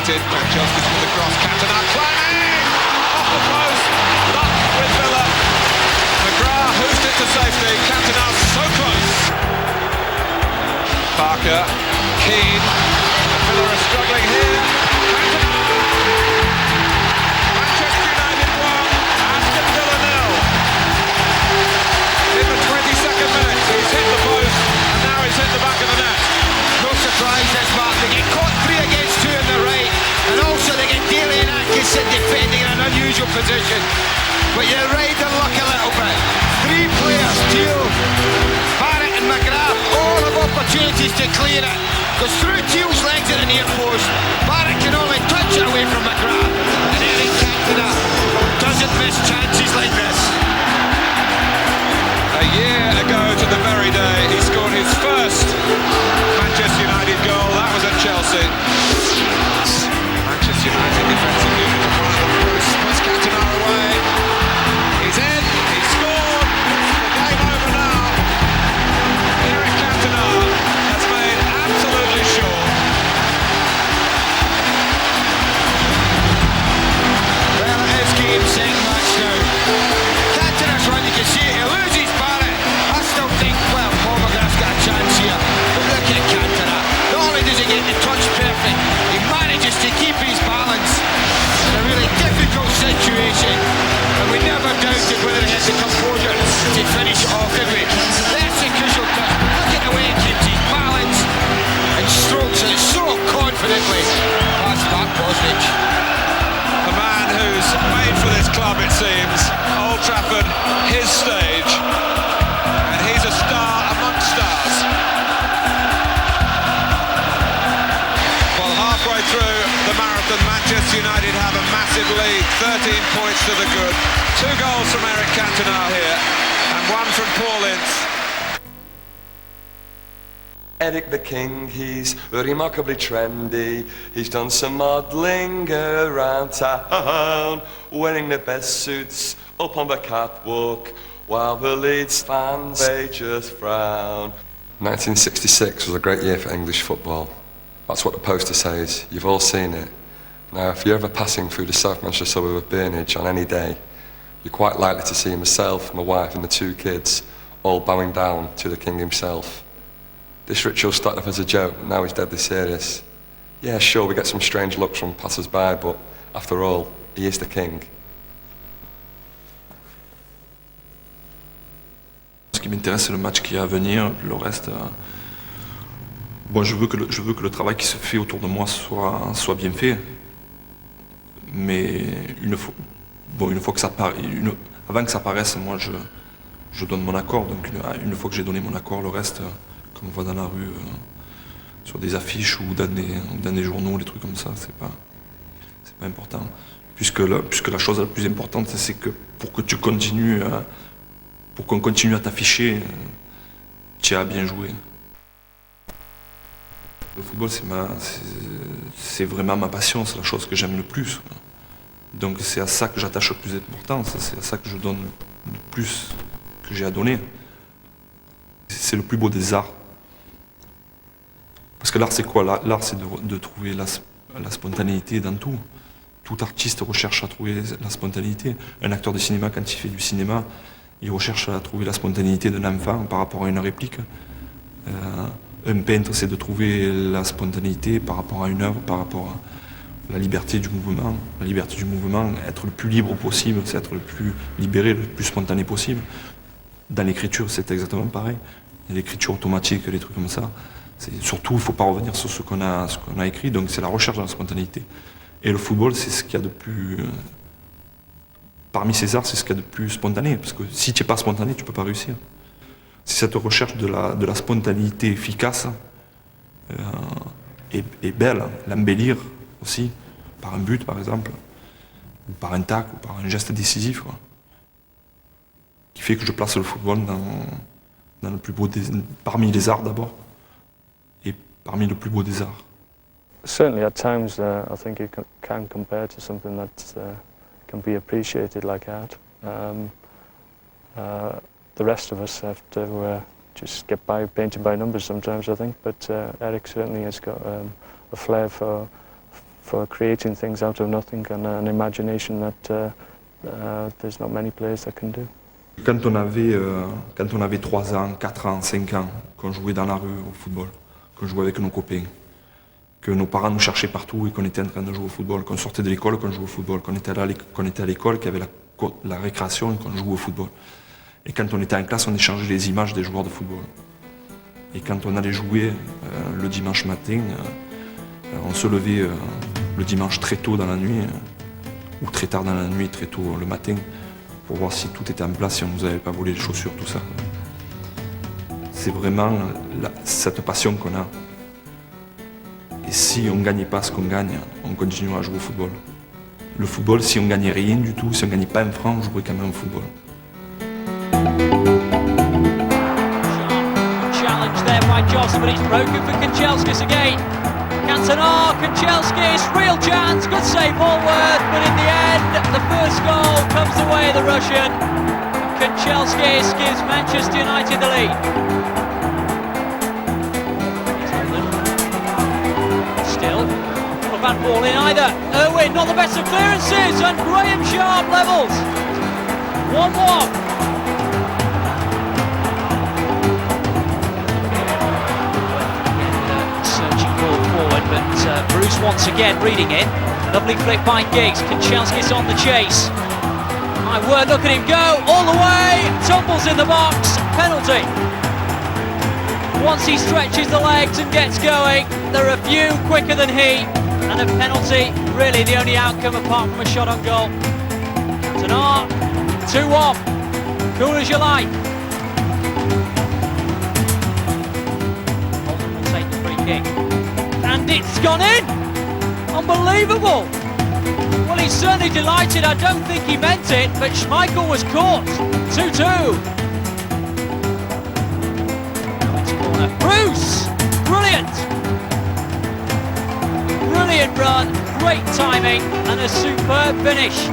Kanchelskis with the cross. Cantona climbing off the post. Luck with Villa. McGrath hoofed it to safety. Cantona so close. Parker, Keane. Villa are struggling here. Cantona. Manchester United 1. Aston Villa 0. In the 22nd minute, he's hit the post and now he's hit the back of the net. No surprise this Mark. They get caught 3 against 2 on the right, and also they get Daly and Atkinson defending in an unusual position. But you ride the luck a little bit. 3 players, Teal, Barrett and McGrath, all have opportunities to clear it. Goes through Teal's legs at the near post. Barrett can only touch it away from McGrath. And Eric Cantona doesn't miss chances like this. A year ago to the very day, he scored his first Manchester United goal. That was at Chelsea. Manchester United defensive unit in front of them. Bruce puts Cantona away. He's in. He's scored. The game over now. Eric Cantona has made absolutely sure. Well, it is game, set, match now. Cantona's run, you can see it. He loses Barrett. I still think, well, Paul McGrath's got a chance here. But look at Cantona. Not only does he get the touch perfect, he manages to keep his balance in a really difficult situation. And we never doubted whether he had the composure to finish it off, did we? That's a crucial touch. Look at the way he keeps his balance and strokes it so confidently. That's back Bosnich. A man who's made for this club, it seems. Old Trafford, his stage. And he's a star amongst stars. Well, halfway through the marathon, Manchester United have a massive lead. 13 points to the good. 2 goals from Eric Cantona here. And 1 from Paul Ince. Eric the King, he's remarkably trendy. He's done some modelling around town, wearing the best suits up on the catwalk, while the Leeds fans, they just frown. 1966 was a great year for English football. That's what the poster says. You've all seen it. Now, if you're ever passing through the South Manchester suburb of Burnage on any day, you're quite likely to see myself, my wife and the 2 kids all bowing down to the King himself. This ritual started off as a joke, but now he's deadly serious. Yeah, sure, we get some strange looks from passers-by, but after all, he is the King. Ce qui m'intéresse, c'est le match qui est à venir. Le reste, bon, je veux que le travail qui se fait autour de moi soit bien fait. Mais une fois que ça paraît, avant que ça paraisse, moi je donne mon accord. Donc une fois que j'ai donné mon accord, le reste, comme on voit dans la rue, sur des affiches ou dans des journaux, des trucs comme ça, c'est pas important. Puisque la chose la plus importante, c'est que pour qu'on continue à t'afficher, tu as bien joué. Le football, c'est vraiment ma passion, c'est la chose que j'aime le plus. Donc c'est à ça que j'attache le plus d'importance, c'est à ça que je donne le plus que j'ai à donner. C'est le plus beau des arts. Parce que l'art, c'est quoi? L'art, c'est de trouver la spontanéité dans tout. Tout artiste recherche à trouver la spontanéité. Un acteur de cinéma, quand il fait du cinéma, il recherche à trouver la spontanéité d'un enfant par rapport à une réplique. Un peintre, c'est de trouver la spontanéité par rapport à une œuvre, par rapport à la liberté du mouvement. La liberté du mouvement, être le plus libre possible, c'est être le plus libéré, le plus spontané possible. Dans l'écriture, c'est exactement pareil. Il y a l'écriture automatique, des trucs comme ça. Surtout, il ne faut pas revenir sur ce qu'on a écrit, donc c'est la recherche de la spontanéité. Et le football, c'est ce qu'il y a de plus... Parmi ces arts, c'est ce qu'il y a de plus spontané, parce que si tu n'es pas spontané, tu ne peux pas réussir. C'est cette recherche de la spontanéité efficace et belle, l'embellir aussi, par un but par exemple, ou par un tac, ou par un geste décisif, quoi, qui fait que je place le football dans le plus beau parmi les arts d'abord, et parmi le plus beau des arts. Certainly at times I think it can compare to something that can be appreciated like art. The rest of us have to just get by painted by numbers sometimes, I think, but Eric certainly has got a flair for creating things out of nothing and an imagination that there's not many players that can do. Quand on avait 3 ans, 4 ans, 5 ans, qu'on jouait dans la rue au football, qu'on jouait avec nos copains, que nos parents nous cherchaient partout et qu'on était en train de jouer au football, qu'on sortait de l'école, qu'on jouait au football, qu'on était à l'école, qu'il y avait la récréation et qu'on jouait au football. Et quand on était en classe, on échangeait les images des joueurs de football. Et quand on allait jouer le dimanche matin, on se levait le dimanche très tôt dans la nuit, ou très tard dans la nuit, très tôt le matin, pour voir si tout était en place, si on ne nous avait pas volé les chaussures, tout ça. C'est vraiment cette passion qu'on a. si on ne gagnait pas ce qu'on gagne, on continuera à jouer au football. Le football, si on gagnait rien du tout, si on ne gagnait pas un franc, on jouerait quand même au football. Challenge there by Johnson, but it's broken for Kanchelskis again. Cantona, Kanchelskis, real chance, good save Allworth, but in the end, the first goal comes the way of the Russian. Kanchelskis gives Manchester United the lead. Still, not a bad ball in either. Irwin, not the best of clearances, and Graham Sharp levels. 1-1. But Bruce once again reading it. Lovely flick by Giggs. Kanchelskis on the chase. My word, look at him go all the way. Tumbles in the box. Penalty. Once he stretches the legs and gets going, there are few quicker than he. And a penalty, really the only outcome apart from a shot on goal. Cantona, 2-1. Cool as you like. Holden will take the free kick. And it's gone in! Unbelievable! Well, he's certainly delighted. I don't think he meant it, but Schmeichel was caught. 2-2. Now it's a corner. Bruce! Brilliant! Brilliant run, great timing, and a superb finish.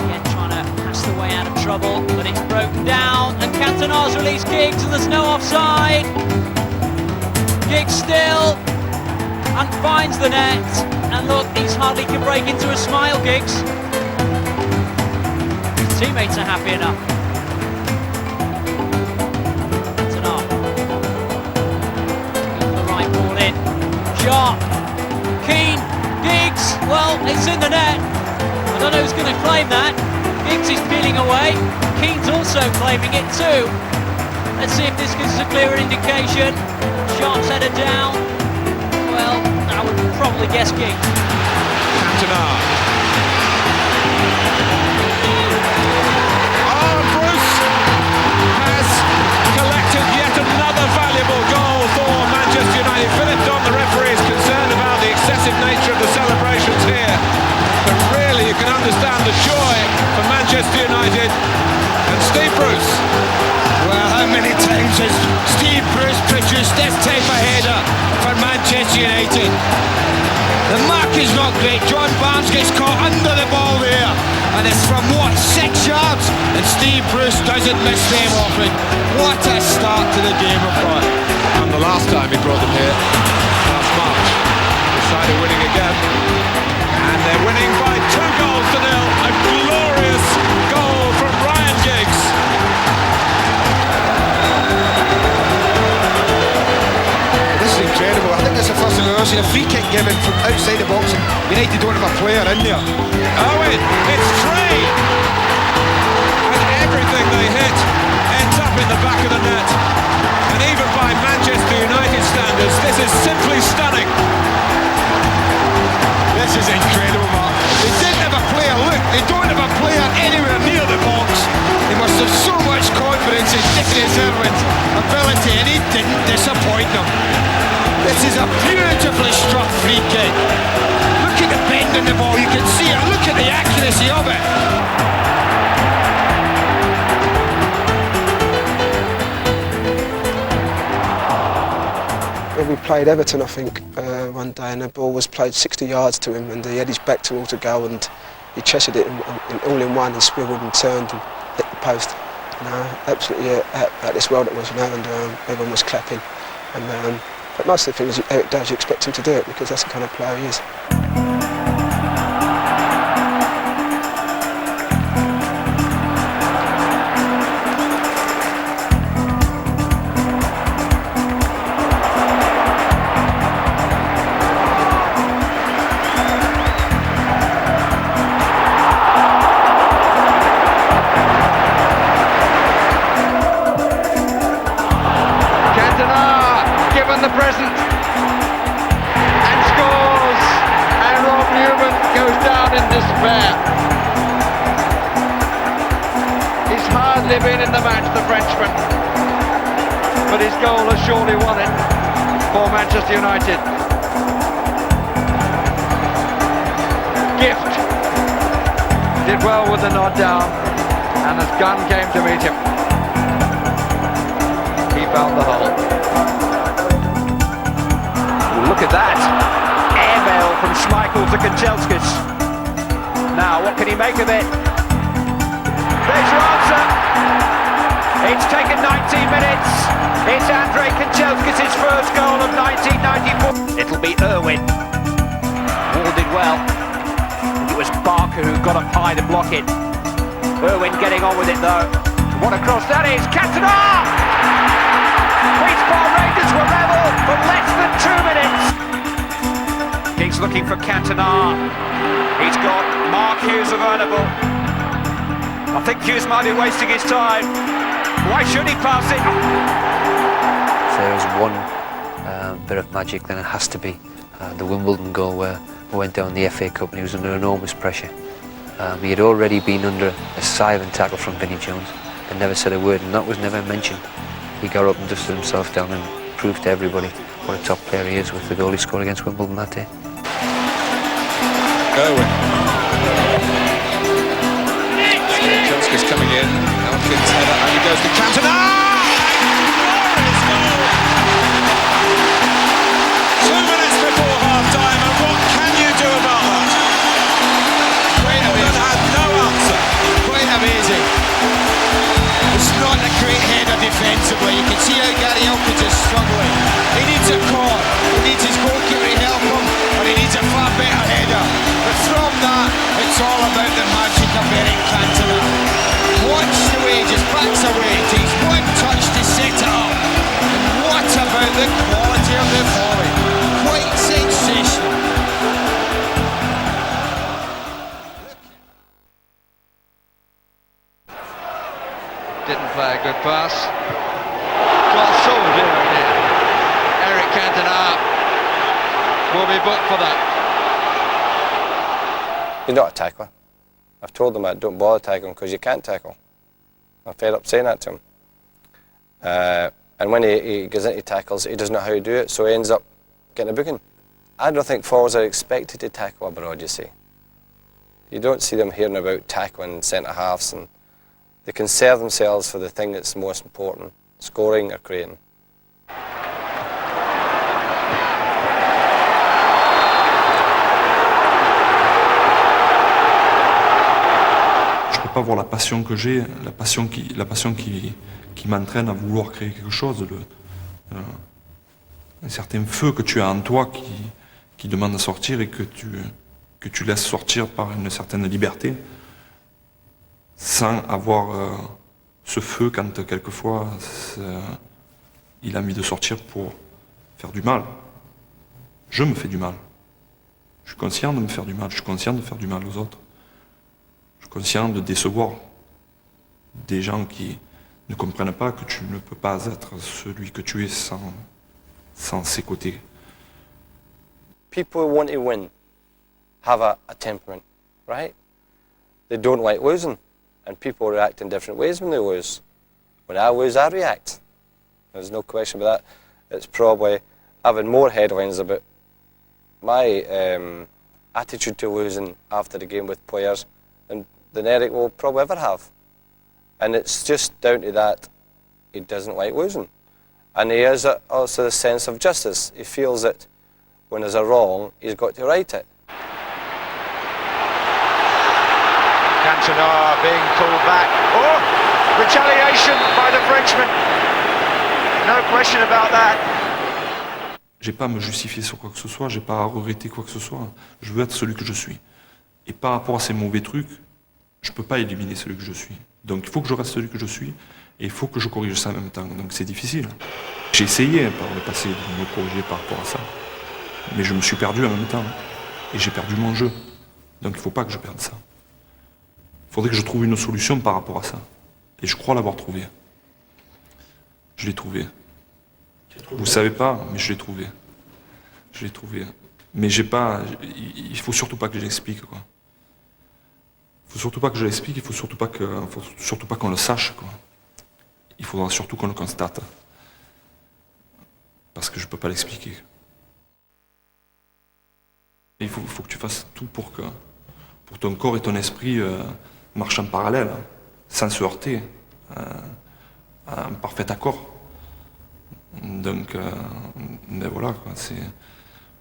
Again, trying to pass the way out of trouble, but it's broken down, and Cantona's released Giggs, and there's no offside. Giggs still, and finds the net, and look, he's hardly can break into a smile, Giggs. His teammates are happy enough. Cantona. The right ball in. Sharp. Keane. Giggs. Well, it's in the net. I don't know who's going to claim that. Giggs is peeling away. Keane's also claiming it too. Let's see if this gives us a clearer indication. Sharp's header down. Well, I would probably guess Giggs. Cantona. Oh, Bruce has collected yet another valuable goal for Manchester United. Philip Don, the referee, is concerned about the excessive nature of the celebrations here. But really, you can understand the joy for Manchester United and Steve Bruce. Well, how many times has Steve Bruce produced this type of header for Manchester United? The mark is not great. John Barnes gets caught under the ball there, and it's from what, 6 yards? And Steve Bruce doesn't miss them off it. What a start to the game of fun. And the last time he brought them here, last March, decided winning again. And they're winning by 2-0. A glorious goal from Ryan Giggs. Incredible. I think that's the first time I've ever seen a free kick given from outside the box. United don't have a player in there. Owen, it's 3! And everything they hit ends up in the back of the net. And even by Manchester United standards, this is simply stunning. This is incredible, Mark. They didn't have a player. Look, they don't have a player anywhere near the box. They must have so much confidence in Nicholas Irwin's ability, and he didn't disappoint them. This is a beautifully struck free kick. Look at the bend in the ball, you can see it. Look at the accuracy of it. When we played Everton, I think, one day, and the ball was played 60 yards to him, and he had his back towards the goal, and he chested it all in one and swiveled and turned and hit the post. Absolutely out this world it was, and everyone was clapping. But most of the things Eric does, you expect him to do it because that's the kind of player he is. The present and scores, and Rob Newman goes down in despair. He's hardly been in the match, the Frenchman, but his goal has surely won it for Manchester United. Gift did well with the nod down, and as Gunn came to meet him, he found the hole. Look at that! Airmail from Schmeichel to Kanchelskis. Now, what can he make of it? There's your answer. It's taken 19 minutes. It's Andrei Kanchelskis' first goal of 1994. It'll be Irwin. Wall did well. It was Barker who got up high to block it. Irwin getting on with it though. What a cross that is! Cantona! Queen's Park Rangers were level for less than 2 minutes. He's looking for Cantona. He's got Mark Hughes available. I think Hughes might be wasting his time. Why should he pass it? If there is one bit of magic, then it has to be the Wimbledon goal where we went down the FA Cup and he was under enormous pressure. He had already been under a silent tackle from Vinnie Jones and never said a word, and that was never mentioned. He got up and dusted himself down and proved to everybody what a top player he is with the goal he scored against Wimbledon that day. Irwin. Chelskis coming in. Elkins header, and he goes to Cantona! Glorious goal! 2 minutes before half-time, and what can you do about that? Wimbledon had no answer. Quite amazing. It's not a great header defensively. You can see how Gary Elkins is struggling. He needs a corner. He needs his goalkeeper to help him, or he needs a far better header. But from that, it's all about the magic of Eric Cantona. Watch the way, just backs away, takes one touch to set it up. And what about the quality of the volley? Quite sensational. Didn't play a good pass. Well, so dear. Eric Cantona will be booked for that. He's not a tackler. I've told him that don't bother tackling because you can't tackle. I'm fed up saying that to him. And when he goes into tackles, he doesn't know how to do it, so he ends up getting a booking. I don't think forwards are expected to tackle abroad, you see. You don't see them hearing about tackling centre-halves, and they can serve themselves for the thing that's most important, scoring or creating. Je peux pas voir la passion que j'ai, la passion qui m'entraîne à vouloir créer quelque chose, un certain feu que tu as en toi qui demande à sortir et que tu laisses sortir par une certaine liberté, sans avoir ce feu quand quelquefois il a envie de sortir pour faire du mal. Je me fais du mal. Je suis conscient de me faire du mal, je suis conscient de faire du mal aux autres. Je suis conscient de décevoir des gens qui ne comprennent pas que tu ne peux pas être celui que tu es sans ces côtés. People who want to win have a temperament, right? They don't like losing, and people react in different ways when they lose. When I lose, I react. There's no question about that. It's probably having more headlines about my attitude to losing after the game with players than Eric will probably ever have. And it's just down to that he doesn't like losing. And he has also the sense of justice. He feels that when there's a wrong, he's got to right it. Cantona being pulled back. Oh, retaliation by the Frenchman. No question about that. J'ai pas à me justifier sur quoi que ce soit, j'ai pas à regretter quoi que ce soit. Je veux être celui que je suis. Et par rapport à ces mauvais trucs, je peux pas éliminer celui que je suis. Donc il faut que je reste celui que je suis, et il faut que je corrige ça en même temps. Donc c'est difficile. J'ai essayé par le passé de me corriger par rapport à ça. Mais je me suis perdu en même temps. Et j'ai perdu mon jeu. Donc il ne faut pas que je perde ça. Il faudrait que je trouve une solution par rapport à ça. Et je crois l'avoir trouvé. Je l'ai trouvé. Vous ne savez pas, mais je l'ai trouvé. Je l'ai trouvé. Mais j'ai pas. Il ne faut surtout pas que je l'explique, quoi. Il ne faut surtout pas que je l'explique, il ne faut surtout pas qu'on le sache, quoi. Il faudra surtout qu'on le constate. parce que je peux pas l'expliquer. Il faut que tu fasses tout pour que ton corps et ton esprit marchent en parallèle, sans se heurter, en parfait accord. Donc, mais voilà, quoi,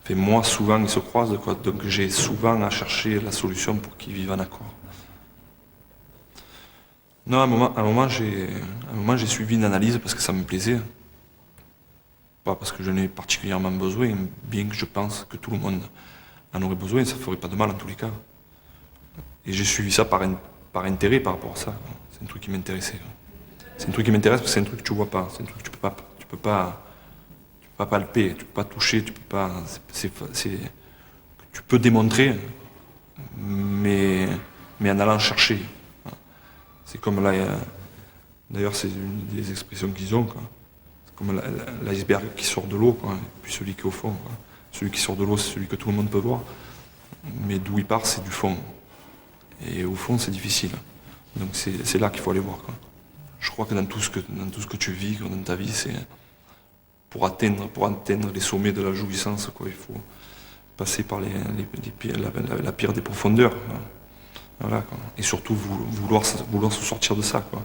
moi, souvent, ils se croisent, quoi, donc j'ai souvent à chercher la solution pour qu'ils vivent en accord. Non, à un moment, j'ai suivi une analyse parce que ça me plaisait. Pas parce que je n'ai particulièrement besoin, bien que je pense que tout le monde en aurait besoin, ça ne ferait pas de mal en tous les cas. Et j'ai suivi ça par intérêt par rapport à ça. C'est un truc qui m'intéressait. C'est un truc qui m'intéresse parce que c'est un truc que tu vois pas. C'est un truc que tu peux pas palper, tu peux pas toucher, tu peux pas. Tu peux démontrer, mais en allant chercher. C'est comme là, d'ailleurs c'est une des expressions qu'ils ont, quoi. C'est comme l'iceberg qui sort de l'eau, quoi, et puis celui qui est au fond, quoi. Celui qui sort de l'eau, c'est celui que tout le monde peut voir, mais d'où il part, c'est du fond. Et au fond, c'est difficile. Donc c'est là qu'il faut aller voir, quoi. Je crois que dans tout ce que tu vis, dans ta vie, c'est pour atteindre les sommets de la jouissance, quoi, il faut passer par la pire des profondeurs, quoi. Voilà, quoi. Et surtout vouloir se sortir de ça, quoi.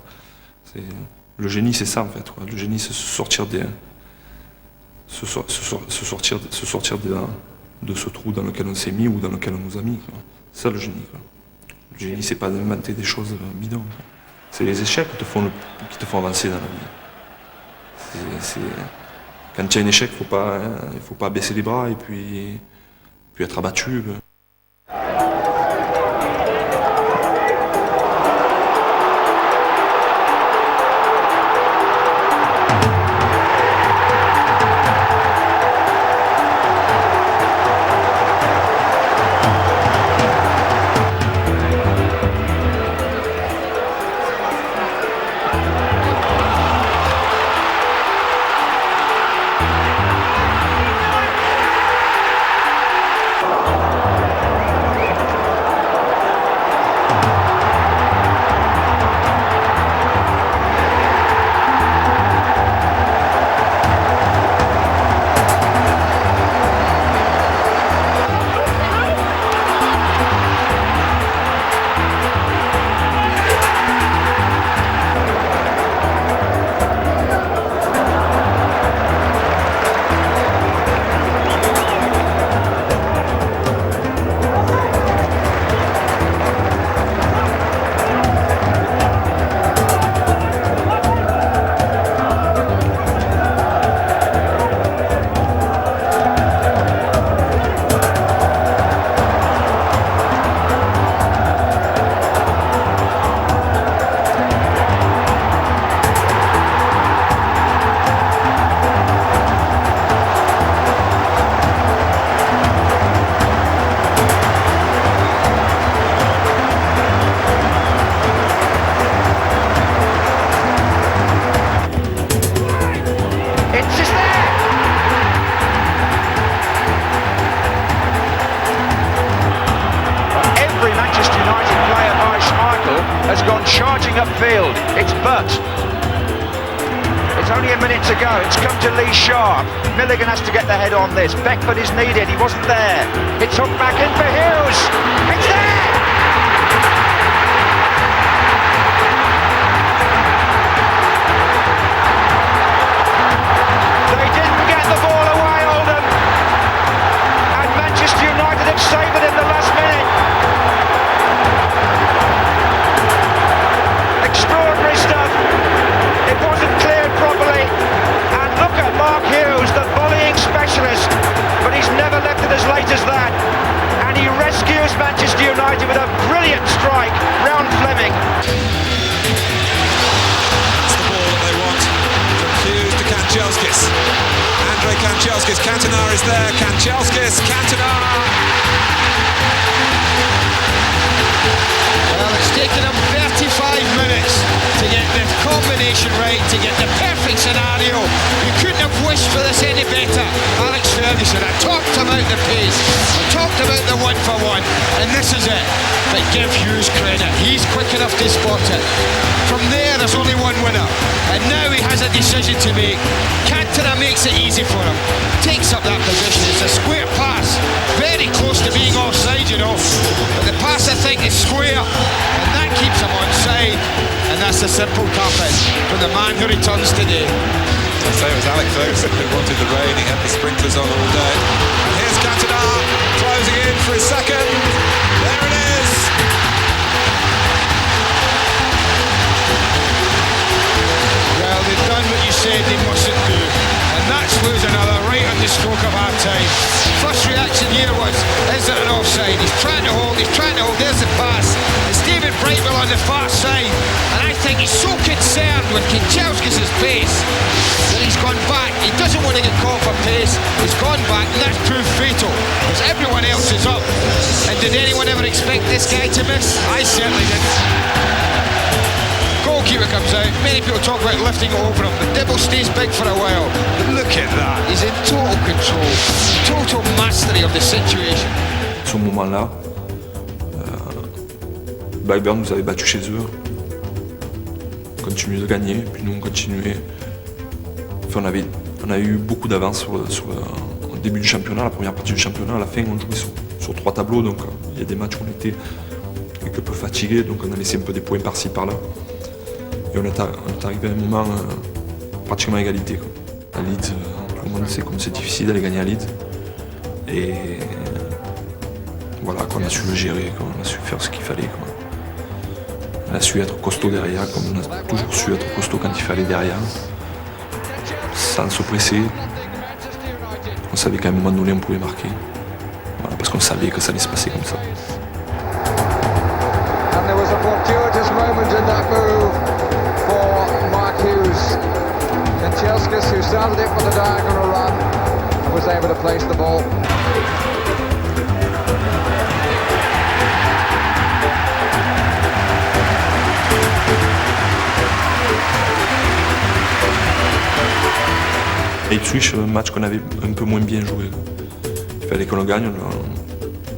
Le génie, c'est ça en fait, quoi. Le génie, c'est se sortir de ce trou dans lequel on s'est mis ou dans lequel on nous a mis, quoi. C'est ça le génie, quoi. Le génie, c'est pas d'inventer des choses bidons, quoi. C'est les échecs qui te font avancer dans la vie. Quand tu as un échec, il faut pas baisser les bras et puis être abattu. Upfield, it's Butt. It's only a minute to go. It's come to Lee Sharp. Milligan has to get the head on this. Beckford is needed. He wasn't there. It's hooked back in for Hughes. It's there! They didn't get the ball away, Oldham. And Manchester United have saved it in the last minute. Extraordinary stuff. It wasn't cleared properly. And look at Mark Hughes, the volleying specialist. But he's never left it as late as that. And he rescues Manchester United with a brilliant strike round Fleming. That's the ball that they want. From Hughes to Kanchelskis. Andrei Kanchelskis. Cantona is there. Kanchelskis. Cantona. Well, it's taken him 35 minutes to get the combination right, to get the perfect scenario. You couldn't have wished for this any better. Alex Ferguson, I talked about the pace, I talked about the one-for-one, and this is it. But give Hughes credit, he's quick enough to spot it. From there, there's only one winner. And now he has a decision to make. Cantona makes it easy for him. Takes up that position. It's a square pass. Very close to being offside, you know. But the pass, I think, is square. And that keeps him onside. And that's a simple tap-in from the man who returns today. So it was Alex Ferguson who wanted the rain. He had the sprinklers on all day. And here's Cantona closing in for his second. There it is. Well, they've done what you said they mustn't do. And that's lose another right on the stroke of half time. First reaction here was, is it an offside? He's trying to hold, there's the pass. It's David Brightwell on the far side. And I think he's so concerned with Kanchelskis' pace that he's gone back. He doesn't want to get caught for pace. He's gone back, and that's proved fatal. Because everyone else is up. And did anyone ever expect this guy to miss? I certainly didn't. Goalkeeper comes out. Many people talk about lifting over him, but Dibble stays big for a while. But look at that. He's in total control, total mastery of the situation. À ce moment-là, Blackburn nous avait battus chez eux. On continuait de gagner, puis nous on continuait. Enfin, on a eu beaucoup d'avance au début du championnat, la première partie du championnat. À la fin, on jouait sur 3 tableaux, donc il y a des matchs où on était quelque peu fatigués, donc on a laissé un peu des points par-ci par-là. Et on est arrivé à un moment pratiquement à égalité, quoi. À Leeds, tout le monde sait comme c'est difficile d'aller gagner à Leeds. Et voilà, qu'on a su le gérer, qu'on a su faire ce qu'il fallait, quoi. On a su être costaud derrière, comme on a toujours su être costaud quand il fallait derrière. Sans se presser. On savait qu'à un moment donné on pouvait marquer. Voilà, parce qu'on savait que ça allait se passer comme ça. And there was a fortuitous moment in that move for Mark Hughes. Kanchelskis, who started it for the diagonal run, and was able to place the ball. Et Ipswich, un match qu'on avait un peu moins bien joué. Il fallait qu'on le gagne,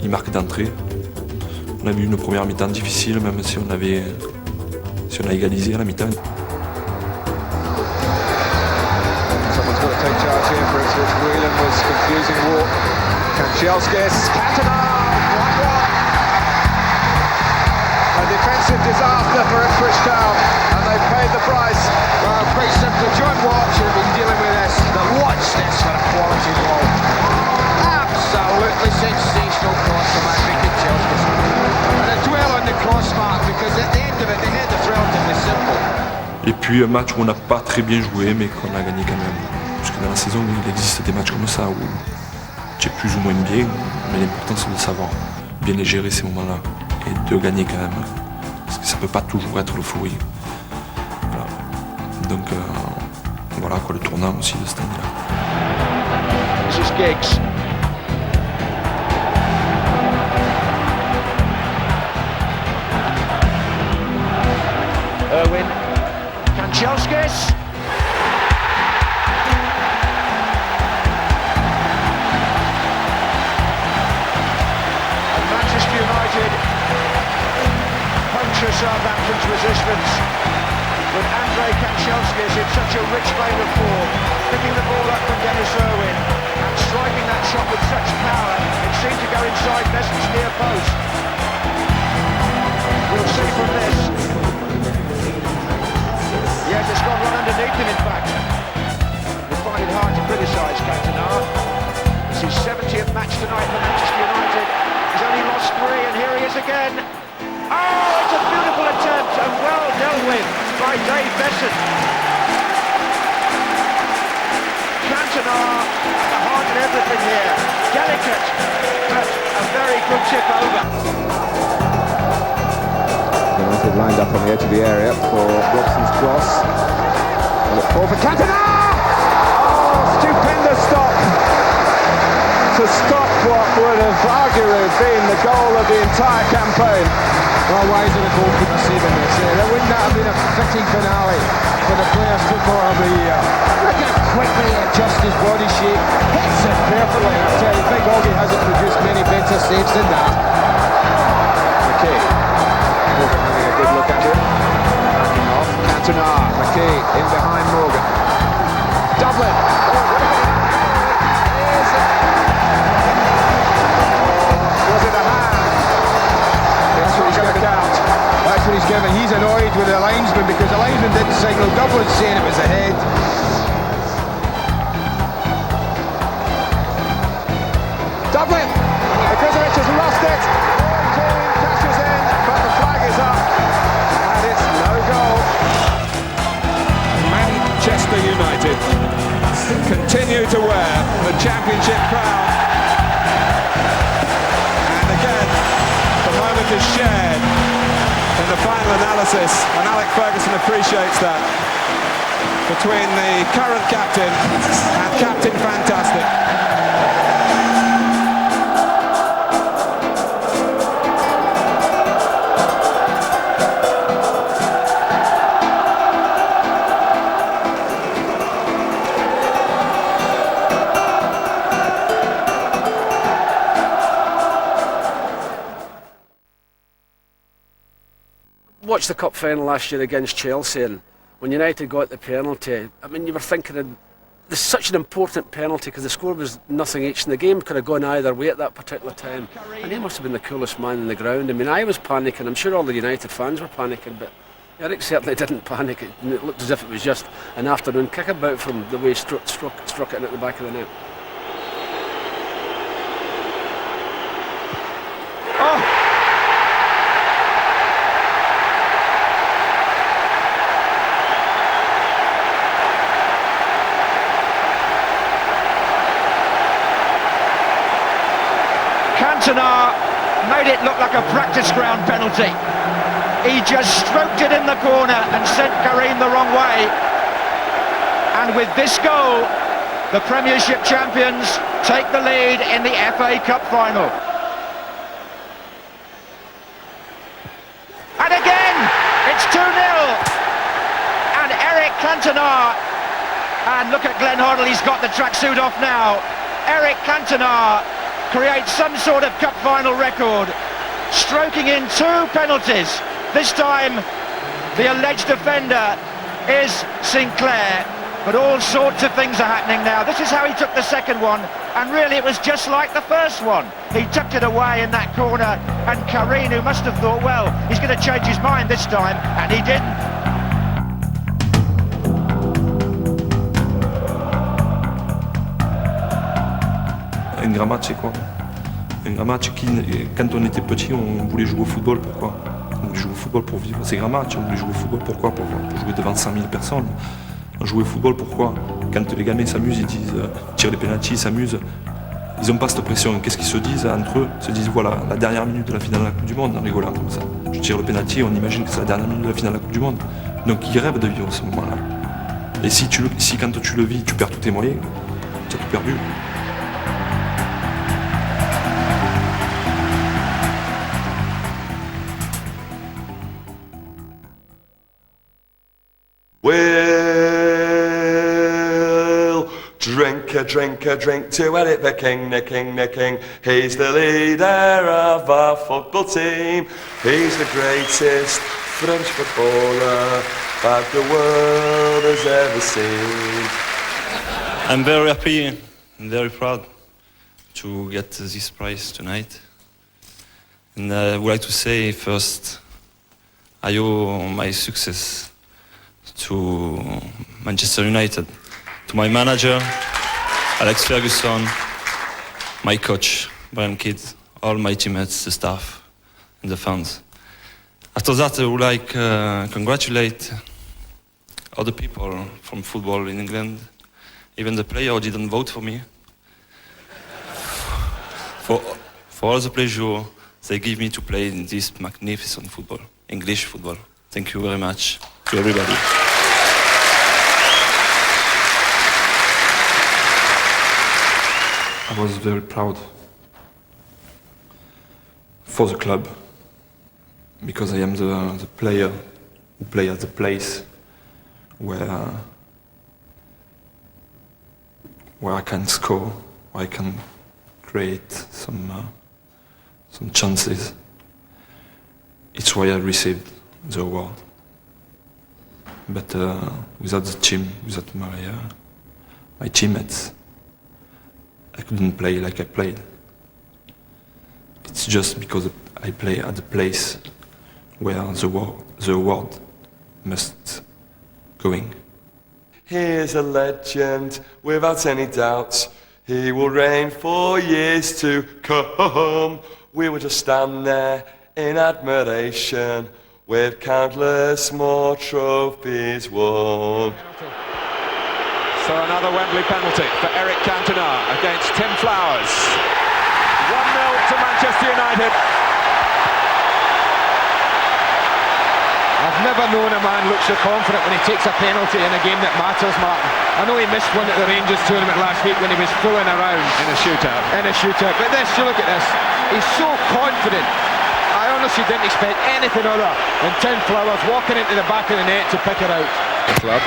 il marque d'entrée. On a eu une première mi-temps difficile, même si on a égalisé à la mi-temps. Someone's got to take charge here for Ipswich. Whelan was confusing walk. Kanchelskis, Cantona, 1-1. A defensive disaster for Ipswich Town, and they've paid the price. Well, pretty simple. John Watt should have been dealing with this. But watch this for a quality goal. Absolutely sensational cross from Andrew Kanchelskis. And a dwell on the cross mark, because at the end of it, the head is relatively simple. Et puis un match où on n'a pas très bien joué, mais qu'on a gagné quand même. Parce que dans la saison, il existe des matchs comme ça où tu es plus ou moins bien, mais l'important c'est de savoir bien les gérer ces moments-là et de gagner quand même. Parce que ça peut pas toujours être l'euphorie. Voilà. Donc voilà quoi, le tournant aussi de cette année-là. This is Giggs. Irwin, Kanchelskis. And Manchester United puncture Southampton's resistance with Andrei Kanchelskis in such a rich vein of form, picking the ball up from Dennis Irwin and striking that shot with such power it seemed to go inside Messon's near post. We'll see from this. Yes, it's gone right underneath him, in fact. We find it hard to criticise Cantona. It's his 70th match tonight for Manchester United. He's only lost 3, and here he is again. Oh, it's a beautiful attempt, and well dealt with by Dave Besson. Cantona at the heart of everything here. Delicate, but a very good tip over. United lined up on the edge of the area for Robson's cross. Look for Cantona! Oh, stupendous stop! To stop what would have arguably been the goal of the entire campaign. Well, why is it a goalkeeper saving this? Wouldn't that have been a fitting finale for the Players' Footballer of the Year? Look at how quickly he adjusts his body shape. Hits it perfectly. I tell you, Big Oggy hasn't produced many better saves than that. Okay. Having a good in behind Morgan. Dublin. Was it a hand? That's what he's going to count. That's what he's given. He's annoyed with the linesman because the linesman didn't signal. Dublin saying it was a head. Dublin. Krizovic has lost it. Cashes in, but the flag is up. And it's no goal. Manchester United continue to wear the championship crown. And again, the moment is shared in the final analysis, and Alex Ferguson appreciates that, between the current captain and Captain Fantastic. Watched the cup final last year against Chelsea, and when United got the penalty, I mean, you were thinking there's such an important penalty because the score was nothing each, and the game could have gone either way at that particular time. And he must have been the coolest man on the ground. I mean, I was panicking. I'm sure all the United fans were panicking, but Eric certainly didn't panic. It looked as if it was just an afternoon kickabout from the way he struck it in at the back of the net. Cantona made it look like a practice ground penalty. He just stroked it in the corner and sent Karim the wrong way. And with this goal, the Premiership champions take the lead in the FA Cup final. And again, it's 2-0. And Eric Cantona, and look at Glenn Hoddle, he's got the tracksuit off now. Eric Cantona creates some sort of cup final record, stroking in 2 penalties. This time the alleged offender is Sinclair, but all sorts of things are happening now. This is how he took the second one, and really it was just like the first one. He tucked it away in that corner, and Karim, who must have thought, well, he's going to change his mind this time, and he didn't. Un grand match, c'est quoi? Un grand match qui, quand on était petit, on voulait jouer au football, pourquoi? On voulait jouer au football pour vivre ces grands matchs, on voulait jouer au football, pourquoi? Pour jouer devant 100 000 personnes. On jouait au football, pourquoi? Quand les gamins s'amusent, ils disent, tirent les pénaltys, ils s'amusent, ils n'ont pas cette pression. Qu'est-ce qu'ils se disent entre eux? Ils se disent, voilà, la dernière minute de la finale de la Coupe du Monde, en rigolant comme ça. Je tire le pénalty, on imagine que c'est la dernière minute de la finale de la Coupe du Monde. Donc ils rêvent de vivre ce moment-là. Et si quand tu le vis, tu perds tous tes moyens, tu as tout perdu. We'll drink a drink to Eric the King. He's the leader of our football team. He's the greatest French footballer that the world has ever seen. I'm very happy and very proud to get this prize tonight. And I would like to say first, I owe my success to Manchester United, to my manager, Alex Ferguson, my coach, Brian Kidd, all my teammates, the staff, and the fans. After that, I would like to congratulate all the people from football in England, even the player who didn't vote for me, for all the pleasure they give me to play in this magnificent football, English football. Thank you very much to everybody. I was very proud for the club because I am the player who play at the place where I can score, where I can create some chances. It's why I received the award. But without the team, without my teammates, I couldn't play like I played. It's just because I play at the place where the world must going. He is a legend, without any doubt. He will reign for years to come. We will just stand there in admiration, with countless more trophies won. So another Wembley penalty for Eric Cantona against Tim Flowers. 1-0 to Manchester United. I've never known a man look so confident when he takes a penalty in a game that matters, Martin. I know he missed one at the Rangers tournament last week when he was fooling around. In a shootout. But this, you look at this. He's so confident. I honestly didn't expect anything other than Tim Flowers walking into the back of the net to pick it out. Club.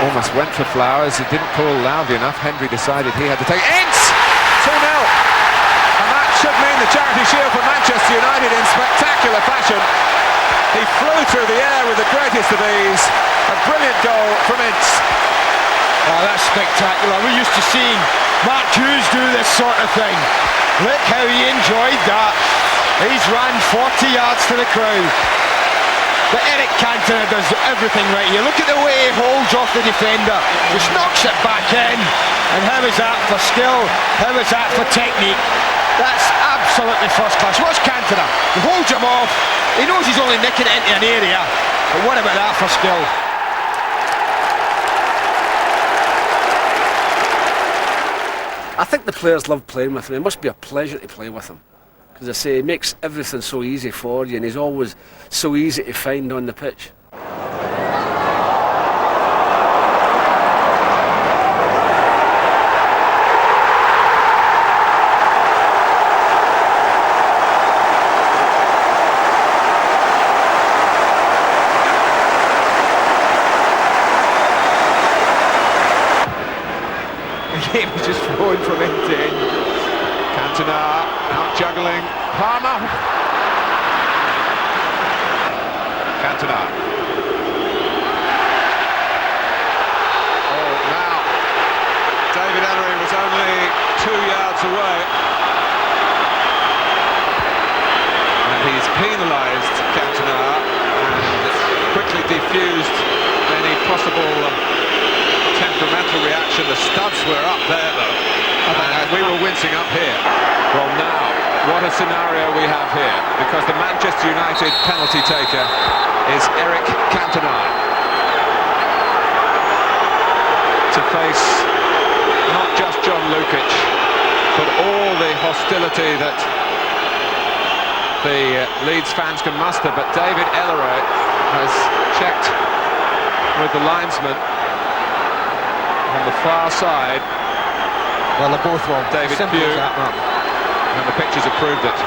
Almost went for Flowers. He didn't pull loudly enough. Hendry decided he had to take Ince! 2-0. And that should mean the Charity Shield for Manchester United in spectacular fashion. He flew through the air with the greatest of ease. A brilliant goal from Ince. Oh, that's spectacular. We're used to seeing Mark Hughes do this sort of thing. Look how he enjoyed that. He's ran 40 yards to the crowd. But Eric Cantona does everything right here. Look at the way he holds off the defender. Just knocks it back in. And how is that for skill? How is that for technique? That's absolutely first class. Watch Cantona. He holds him off. He knows he's only nicking it into an area. But what about that for skill? I think the players love playing with him. It must be a pleasure to play with him. Because I say, he makes everything so easy for you, and he's always so easy to find on the pitch. The game is just flowing from end to end. Cantona out juggling Palmer. Cantona. Oh, now David Ellery was only 2 yards away, and he's penalised Cantona and quickly defused any possible temperamental reaction. The studs were up there though, and we were wincing up here. Well, now what a scenario we have here, because the Manchester United penalty taker is Eric Cantona, to face not just John Lukic, but all the hostility that the Leeds fans can muster. But David Ellery has checked with the linesman on the far side. Well, they're both wrong. David Pugh, and the pictures have proved it.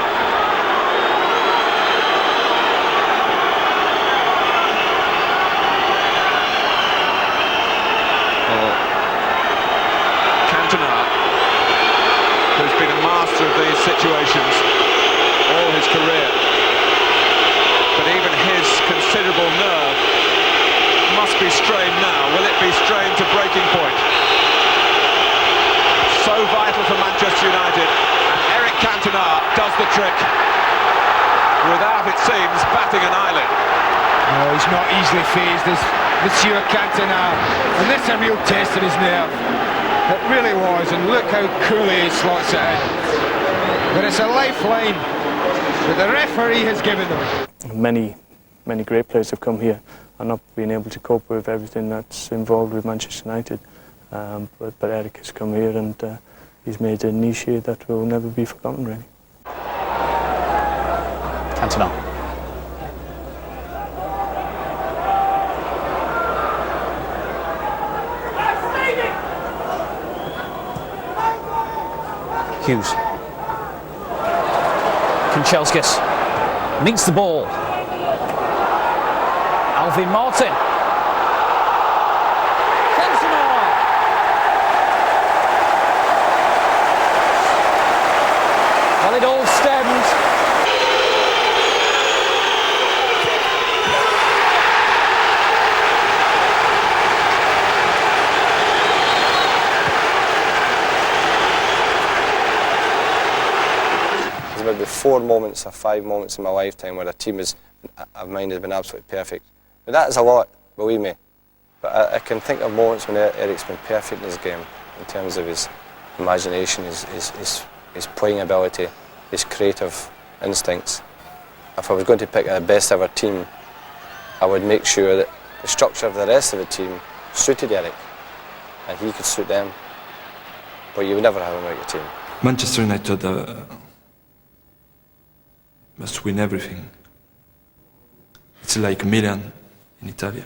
Well, Cantona, who's been a master of these situations all his career, but even his considerable nerve must be strained now. Will it be strained to breaking point? So vital for Manchester United, and Eric Cantona does the trick without, it seems, batting an eyelid. No, he's not easily fazed, is Monsieur Cantona, and this is a real test of his nerve. It really was, and look how coolly he slots it in. But it's a lifeline that the referee has given them. Many great players have come here and not been able to cope with everything that's involved with Manchester United. But Eric has come here and he's made a niche here that will never be forgotten, really. Cantona. Hughes. Kanchelskis meets the ball. Alvin Martin. Well, it all stemmed 4 moments or 5 moments in my lifetime where a team of mine has been absolutely perfect. But that is a lot, believe me. But I can think of moments when Eric's been perfect in his game, in terms of his imagination, his playing ability, his creative instincts. If I was going to pick a best ever team, I would make sure that the structure of the rest of the team suited Eric, and he could suit them. But you would never have him out your team. Manchester United must win everything. It's like Milan in Italy.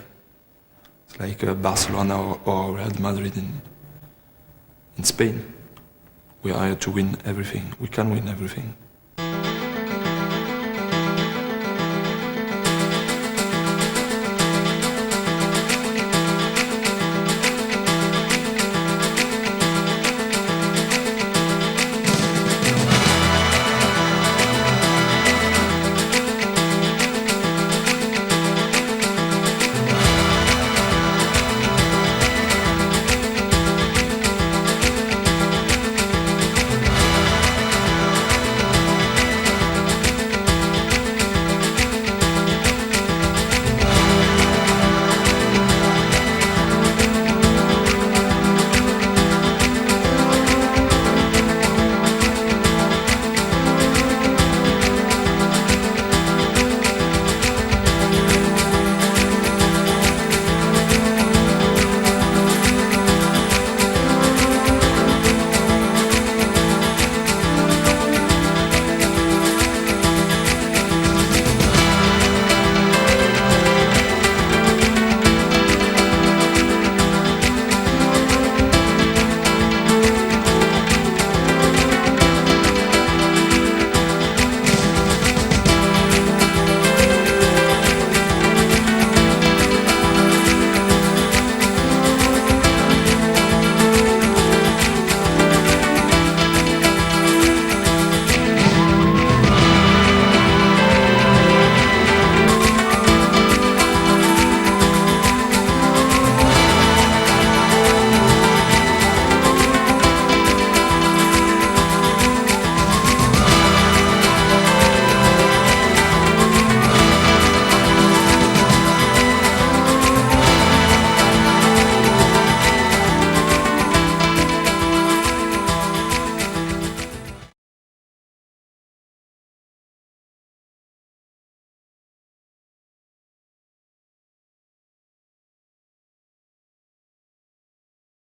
It's like Barcelona or Real Madrid in Spain. We are here to win everything. We can win everything.